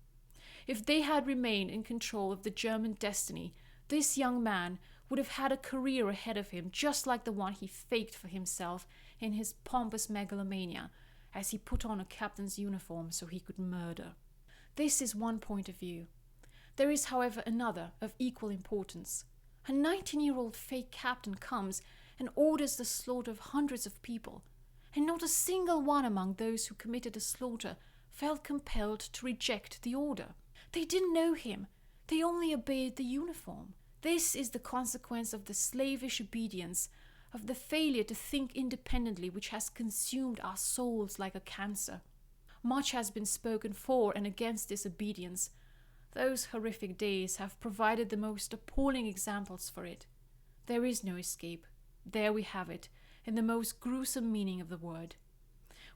If they had remained in control of the German destiny, this young man would have had a career ahead of him just like the one he faked for himself in his pompous megalomania, as he put on a captain's uniform so he could murder. This is one point of view. There is, however, another of equal importance. A 19-year-old fake captain comes and orders the slaughter of hundreds of people, and not a single one among those who committed the slaughter felt compelled to reject the order. They didn't know him. They only obeyed the uniform. This is the consequence of the slavish obedience, of the failure to think independently, which has consumed our souls like a cancer. Much has been spoken for and against this obedience. Those horrific days have provided the most appalling examples for it. There is no escape. There we have it, in the most gruesome meaning of the word.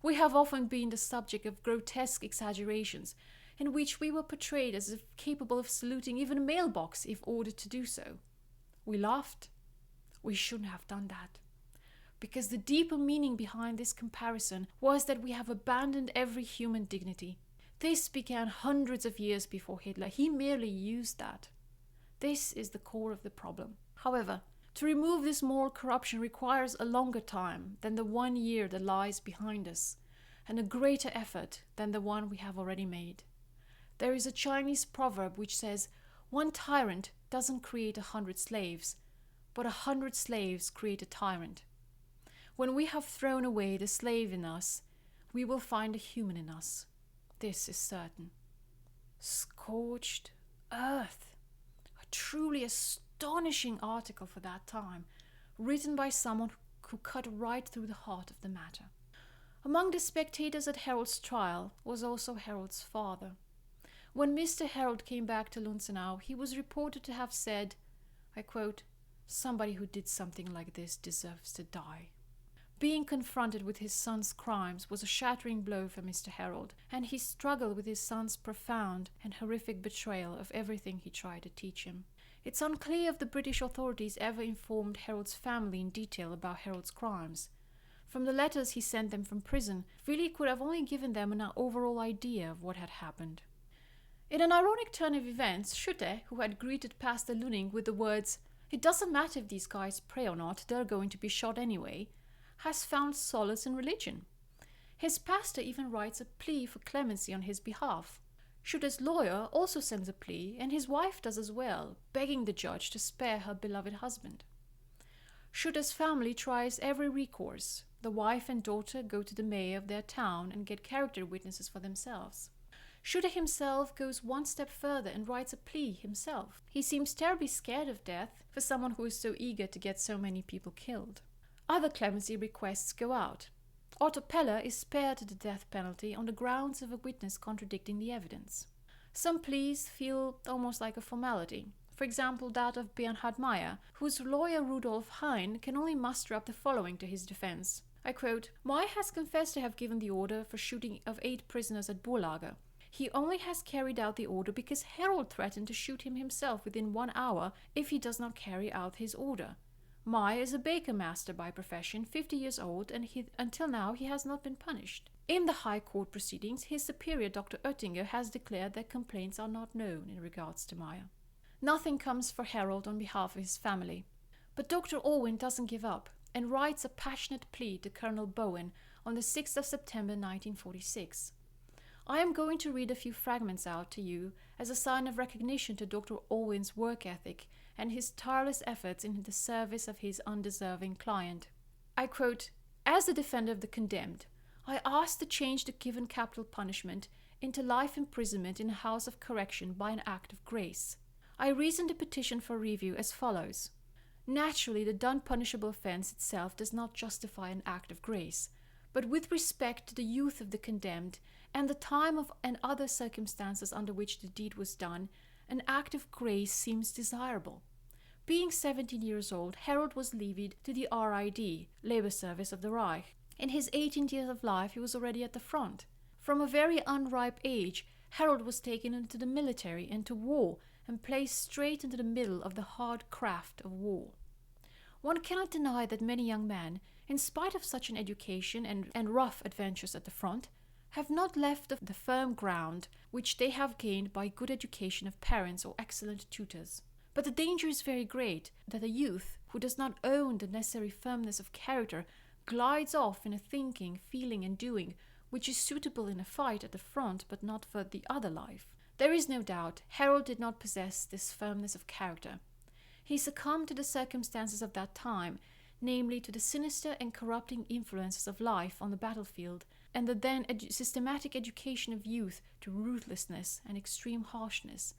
We have often been the subject of grotesque exaggerations, in which we were portrayed as if capable of saluting even a mailbox if ordered to do so. We laughed. We shouldn't have done that. Because the deeper meaning behind this comparison was that we have abandoned every human dignity. This began hundreds of years before Hitler. He merely used that. This is the core of the problem. However, to remove this moral corruption requires a longer time than the 1 year that lies behind us, and a greater effort than the one we have already made. There is a Chinese proverb which says, "One tyrant doesn't create 100 slaves, but 100 slaves create a tyrant." When we have thrown away the slave in us, we will find a human in us. This is certain. Scorched earth. A truly astonishing article for that time, written by someone who cut right through the heart of the matter. Among the spectators at Herold's trial was also Herold's father. When Mr. Herold came back to Lunzenau, he was reported to have said, I quote, "Somebody who did something like this deserves to die." Being confronted with his son's crimes was a shattering blow for Mr. Herold, and he struggled with his son's profound and horrific betrayal of everything he tried to teach him. It's unclear if the British authorities ever informed Herold's family in detail about Herold's crimes. From the letters he sent them from prison, Willy could have only given them an overall idea of what had happened. In an ironic turn of events, Schutte, who had greeted Pastor Luning with the words, "It doesn't matter if these guys pray or not, they're going to be shot anyway," has found solace in religion. His pastor even writes a plea for clemency on his behalf. Schutte's lawyer also sends a plea, and his wife does as well, begging the judge to spare her beloved husband. Schutte's family tries every recourse. The wife and daughter go to the mayor of their town and get character witnesses for themselves. Schutte himself goes one step further and writes a plea himself. He seems terribly scared of death for someone who is so eager to get so many people killed. Other clemency requests go out. Otto Peller is spared the death penalty on the grounds of a witness contradicting the evidence. Some pleas feel almost like a formality. For example, that of Bernhard Meyer, whose lawyer Rudolf Hein can only muster up the following to his defense. I quote, "Meyer has confessed to have given the order for shooting of 8 prisoners at Burlager. He only has carried out the order because Herold threatened to shoot him himself within 1 hour if he does not carry out his order. Meyer is a baker master by profession, 50 years old, and until now he has not been punished. In the High Court proceedings, his superior, Dr. Oettinger, has declared that complaints are not known in regards to Meyer." Nothing comes for Herold on behalf of his family. But Dr. Orwin doesn't give up and writes a passionate plea to Colonel Bowen on the 6th of September 1946. I am going to read a few fragments out to you as a sign of recognition to Dr. Orwin's work ethic and his tireless efforts in the service of his undeserving client. I quote, "As the defender of the condemned, I ask to change the given capital punishment into life imprisonment in a house of correction by an act of grace. I reason the petition for review as follows. Naturally, the done punishable offense itself does not justify an act of grace, but with respect to the youth of the condemned and the time of and other circumstances under which the deed was done, an act of grace seems desirable. Being 17 years old, Herold was levied to the RID, Labor Service of the Reich. In his 18th year of life, he was already at the front. From a very unripe age, Herold was taken into the military and to war and placed straight into the middle of the hard craft of war. One cannot deny that many young men, in spite of such an education and rough adventures at the front, have not left the firm ground which they have gained by good education of parents or excellent tutors. But the danger is very great that a youth who does not own the necessary firmness of character glides off in a thinking, feeling, and doing which is suitable in a fight at the front but not for the other life. There is no doubt Herold did not possess this firmness of character. He succumbed to the circumstances of that time, namely to the sinister and corrupting influences of life on the battlefield and the then systematic education of youth to ruthlessness and extreme harshness,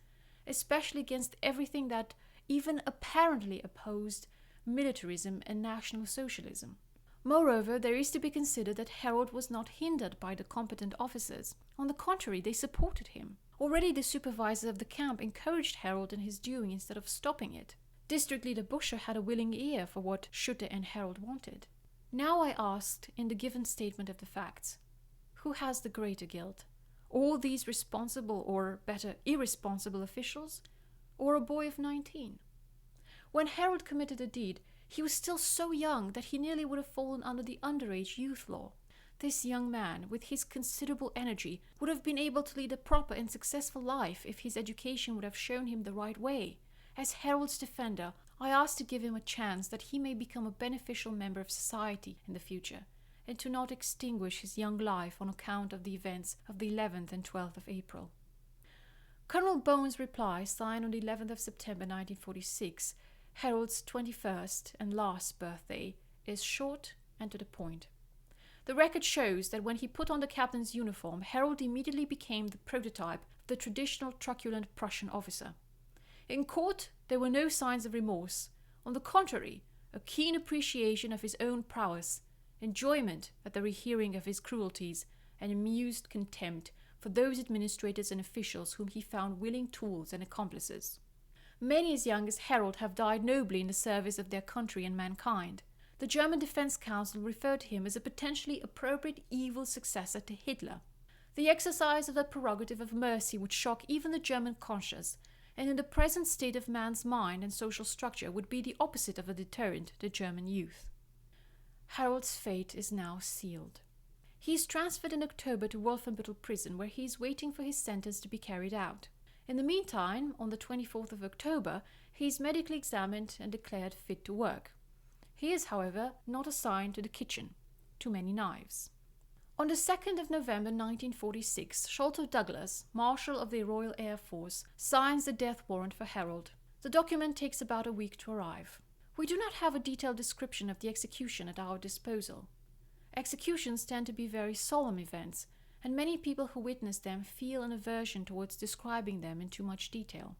especially against everything that, even apparently opposed militarism and National Socialism. Moreover, there is to be considered that Harold was not hindered by the competent officers. On the contrary, they supported him. Already the supervisor of the camp encouraged Harold in his doing instead of stopping it. District Leader Buscher had a willing ear for what Schutte and Harold wanted. Now I asked, in the given statement of the facts, who has the greater guilt? All these responsible, or better, irresponsible officials, or a boy of 19? When Harold committed the deed, he was still so young that he nearly would have fallen under the underage youth law. This young man, with his considerable energy, would have been able to lead a proper and successful life if his education would have shown him the right way. As Harold's defender, I asked to give him a chance that he may become a beneficial member of society in the future, and to not extinguish his young life on account of the events of the 11th and 12th of April. Colonel Bowen's reply, signed on the 11th of September 1946, Harold's 21st and last birthday, is short and to the point. The record shows that when he put on the captain's uniform, Harold immediately became the prototype of the traditional truculent Prussian officer. In court, there were no signs of remorse. On the contrary, a keen appreciation of his own prowess, enjoyment at the rehearing of his cruelties, and amused contempt for those administrators and officials whom he found willing tools and accomplices. Many as young as Harold have died nobly in the service of their country and mankind. The German Defense Council referred to him as a potentially appropriate evil successor to Hitler. The exercise of the prerogative of mercy would shock even the German conscience, and in the present state of man's mind and social structure would be the opposite of a deterrent to German youth. Harold's fate is now sealed. He is transferred in October to Wolfenbüttel prison, where he is waiting for his sentence to be carried out. In the meantime, on the 24th of October, he is medically examined and declared fit to work. He is, however, not assigned to the kitchen. Too many knives. On the 2nd of November 1946, Sholto Douglas, Marshal of the Royal Air Force, signs the death warrant for Harold. The document takes about a week to arrive. We do not have a detailed description of the execution at our disposal. Executions tend to be very solemn events, and many people who witness them feel an aversion towards describing them in too much detail.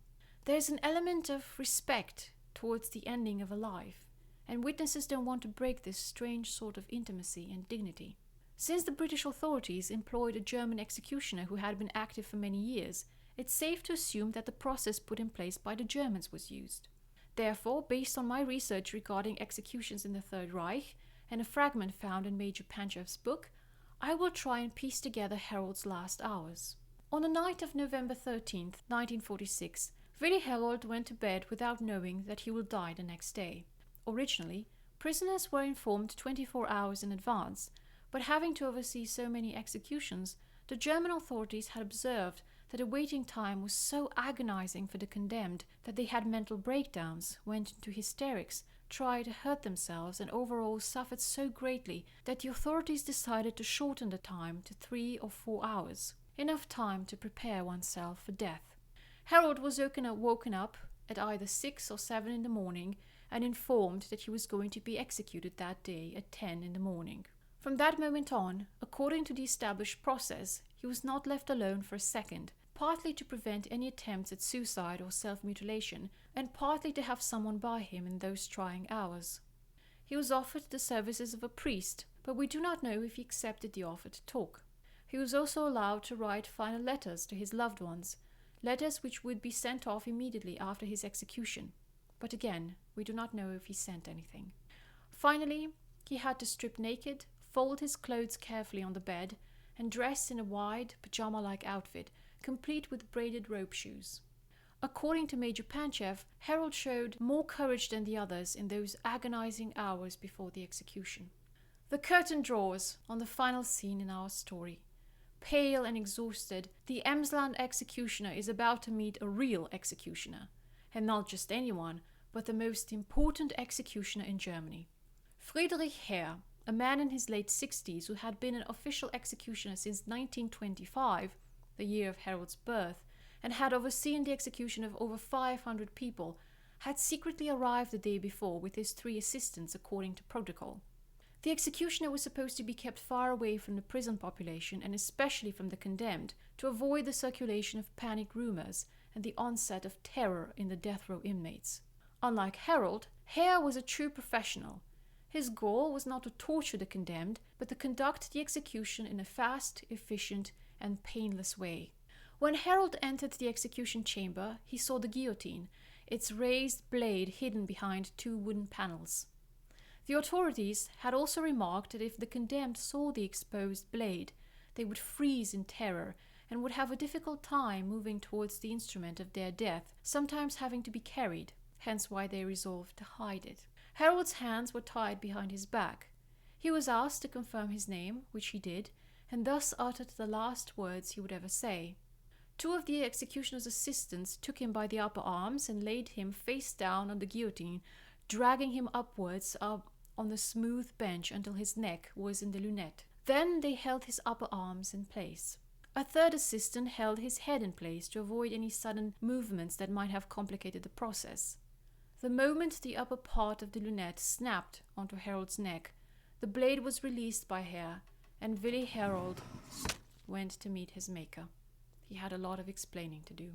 There is an element of respect towards the ending of a life, and witnesses don't want to break this strange sort of intimacy and dignity. Since the British authorities employed a German executioner who had been active for many years, it's safe to assume that the process put in place by the Germans was used. Therefore, based on my research regarding executions in the Third Reich and a fragment found in Major Panchev's book, I will try and piece together Harold's last hours. On the night of November 13th, 1946, Willi Harold went to bed without knowing that he will die the next day. Originally, prisoners were informed 24 hours in advance, but having to oversee so many executions, the German authorities had observed that the waiting time was so agonizing for the condemned that they had mental breakdowns, went into hysterics, tried to hurt themselves, and overall suffered so greatly that the authorities decided to shorten the time to 3 or 4 hours, enough time to prepare oneself for death. Harold was woken up at either 6 or 7 in the morning and informed that he was going to be executed that day at 10 in the morning. From that moment on, according to the established process, he was not left alone for a second, partly to prevent any attempts at suicide or self-mutilation, and partly to have someone by him in those trying hours. He was offered the services of a priest, but we do not know if he accepted the offer to talk. He was also allowed to write final letters to his loved ones, letters which would be sent off immediately after his execution. But again, we do not know if he sent anything. Finally, he had to strip naked, fold his clothes carefully on the bed, and dress in a wide, pajama-like outfit, complete with braided rope shoes. According to Major Panchev, Harold showed more courage than the others in those agonizing hours before the execution. The curtain draws on the final scene in our story. Pale and exhausted, the Emsland executioner is about to meet a real executioner, and not just anyone, but the most important executioner in Germany. Friedrich Herr, a man in his late 60s who had been an official executioner since 1925, the year of Harold's birth, and had overseen the execution of over 500 people, had secretly arrived the day before with his 3 assistants according to protocol. The executioner was supposed to be kept far away from the prison population and especially from the condemned, to avoid the circulation of panic rumors and the onset of terror in the death row inmates. Unlike Harold, Hare was a true professional. His goal was not to torture the condemned, but to conduct the execution in a fast, efficient, and painless way. When Harold entered the execution chamber, he saw the guillotine, its raised blade hidden behind 2 wooden panels. The authorities had also remarked that if the condemned saw the exposed blade, they would freeze in terror and would have a difficult time moving towards the instrument of their death, sometimes having to be carried, hence why they resolved to hide it. Harold's hands were tied behind his back. He was asked to confirm his name, which he did, and thus uttered the last words he would ever say. 2 of the executioner's assistants took him by the upper arms and laid him face down on the guillotine, dragging him upwards up on the smooth bench until his neck was in the lunette. Then they held his upper arms in place. A 3rd assistant held his head in place to avoid any sudden movements that might have complicated the process. The moment the upper part of the lunette snapped onto Harold's neck, the blade was released by Hare, and Willi Herold went to meet his maker. He had a lot of explaining to do.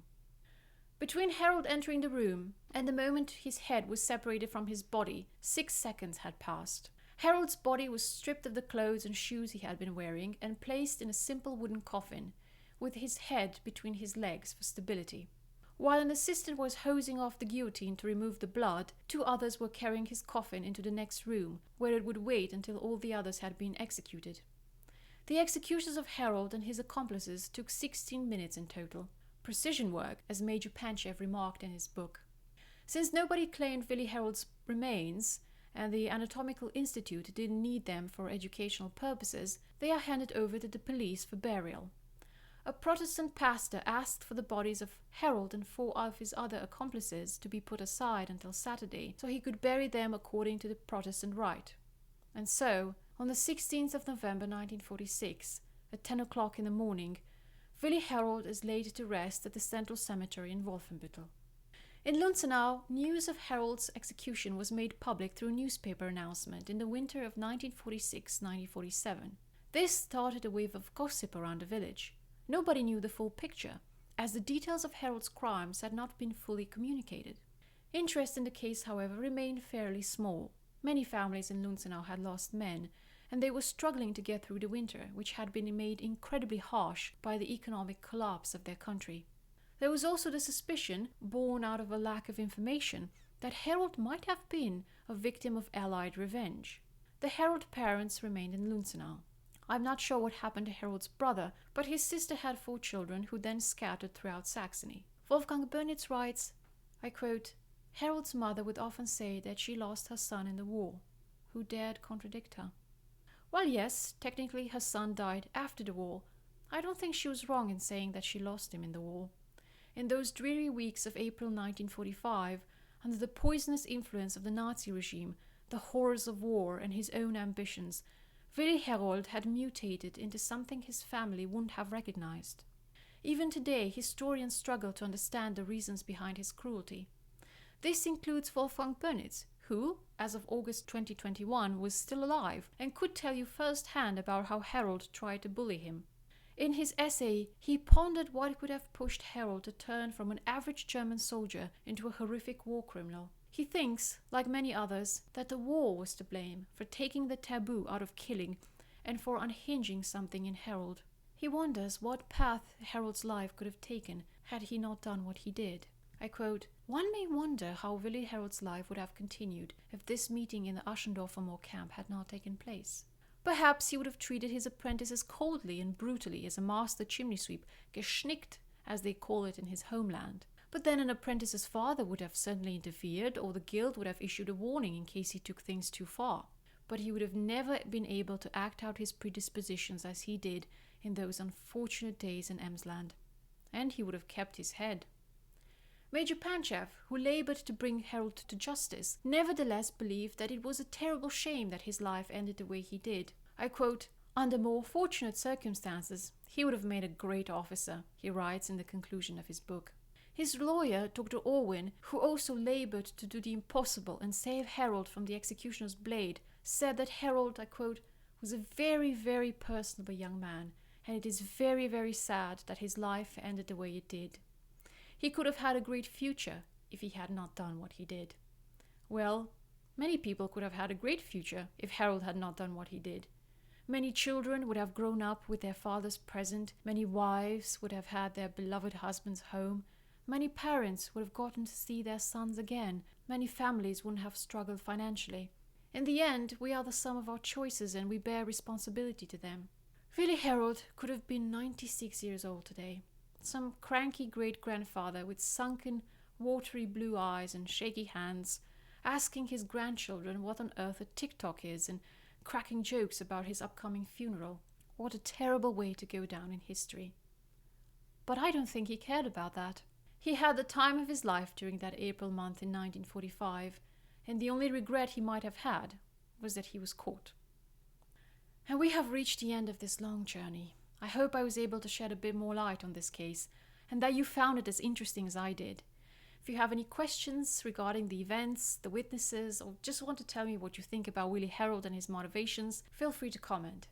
Between Harold entering the room and the moment his head was separated from his body, 6 seconds had passed. Harold's body was stripped of the clothes and shoes he had been wearing and placed in a simple wooden coffin, with his head between his legs for stability. While an assistant was hosing off the guillotine to remove the blood, 2 others were carrying his coffin into the next room, where it would wait until all the others had been executed. The executions of Harold and his accomplices took 16 minutes in total. Precision work, as Major Panchev remarked in his book. Since nobody claimed Willi Herold's remains, and the Anatomical Institute didn't need them for educational purposes, they are handed over to the police for burial. A Protestant pastor asked for the bodies of Harold and 4 of his other accomplices to be put aside until Saturday, so he could bury them according to the Protestant rite. And so, on the 16th of November 1946, at 10 o'clock in the morning, Willi Herold is laid to rest at the Central Cemetery in Wolfenbüttel. In Lunzenau, news of Harold's execution was made public through a newspaper announcement in the winter of 1946-1947. This started a wave of gossip around the village. Nobody knew the full picture, as the details of Harold's crimes had not been fully communicated. Interest in the case, however, remained fairly small. Many families in Lunzenau had lost men, and they were struggling to get through the winter, which had been made incredibly harsh by the economic collapse of their country. There was also the suspicion, born out of a lack of information, that Harold might have been a victim of Allied revenge. The Herold parents remained in Lunzenau. I'm not sure what happened to Harold's brother, but his sister had 4 children who then scattered throughout Saxony. Wolfgang Bönitz writes, I quote, Harold's mother would often say that she lost her son in the war. Who dared contradict her? Well, yes, technically her son died after the war. I don't think she was wrong in saying that she lost him in the war. In those dreary weeks of April 1945, under the poisonous influence of the Nazi regime, the horrors of war and his own ambitions, Willi Herold had mutated into something his family wouldn't have recognized. Even today, historians struggle to understand the reasons behind his cruelty. This includes Wolfgang Bönitz, who, as of August 2021, was still alive and could tell you firsthand about how Harold tried to bully him. In his essay, he pondered what could have pushed Harold to turn from an average German soldier into a horrific war criminal. He thinks, like many others, that the war was to blame for taking the taboo out of killing and for unhinging something in Harold. He wonders what path Harold's life could have taken had he not done what he did. I quote, One may wonder how Willi Herold's life would have continued if this meeting in the Aschendorfer Moor camp had not taken place. Perhaps he would have treated his apprentice as coldly and brutally as a master chimney sweep, geschnickt, as they call it in his homeland. But then an apprentice's father would have certainly interfered, or the guild would have issued a warning in case he took things too far. But he would have never been able to act out his predispositions as he did in those unfortunate days in Emsland. And he would have kept his head. Major Panchev, who labored to bring Harold to justice, nevertheless believed that it was a terrible shame that his life ended the way he did. I quote, Under more fortunate circumstances, he would have made a great officer, he writes in the conclusion of his book. His lawyer, Dr. Orwin, who also labored to do the impossible and save Harold from the executioner's blade, said that Harold, I quote, was a very, very personable young man, and it is very, very sad that his life ended the way it did. He could have had a great future if he had not done what he did. Well, many people could have had a great future if Harold had not done what he did. Many children would have grown up with their fathers present, many wives would have had their beloved husbands home, many parents would have gotten to see their sons again, many families wouldn't have struggled financially. In the end, we are the sum of our choices and we bear responsibility to them. Willi Harold could have been 96 years old today. Some cranky great-grandfather with sunken, watery blue eyes and shaky hands, asking his grandchildren what on earth a TikTok is and cracking jokes about his upcoming funeral. What a terrible way to go down in history. But I don't think he cared about that. He had the time of his life during that April month in 1945, and the only regret he might have had was that he was caught. And we have reached the end of this long journey. I hope I was able to shed a bit more light on this case, and that you found it as interesting as I did. If you have any questions regarding the events, the witnesses, or just want to tell me what you think about Willi Harold and his motivations, feel free to comment.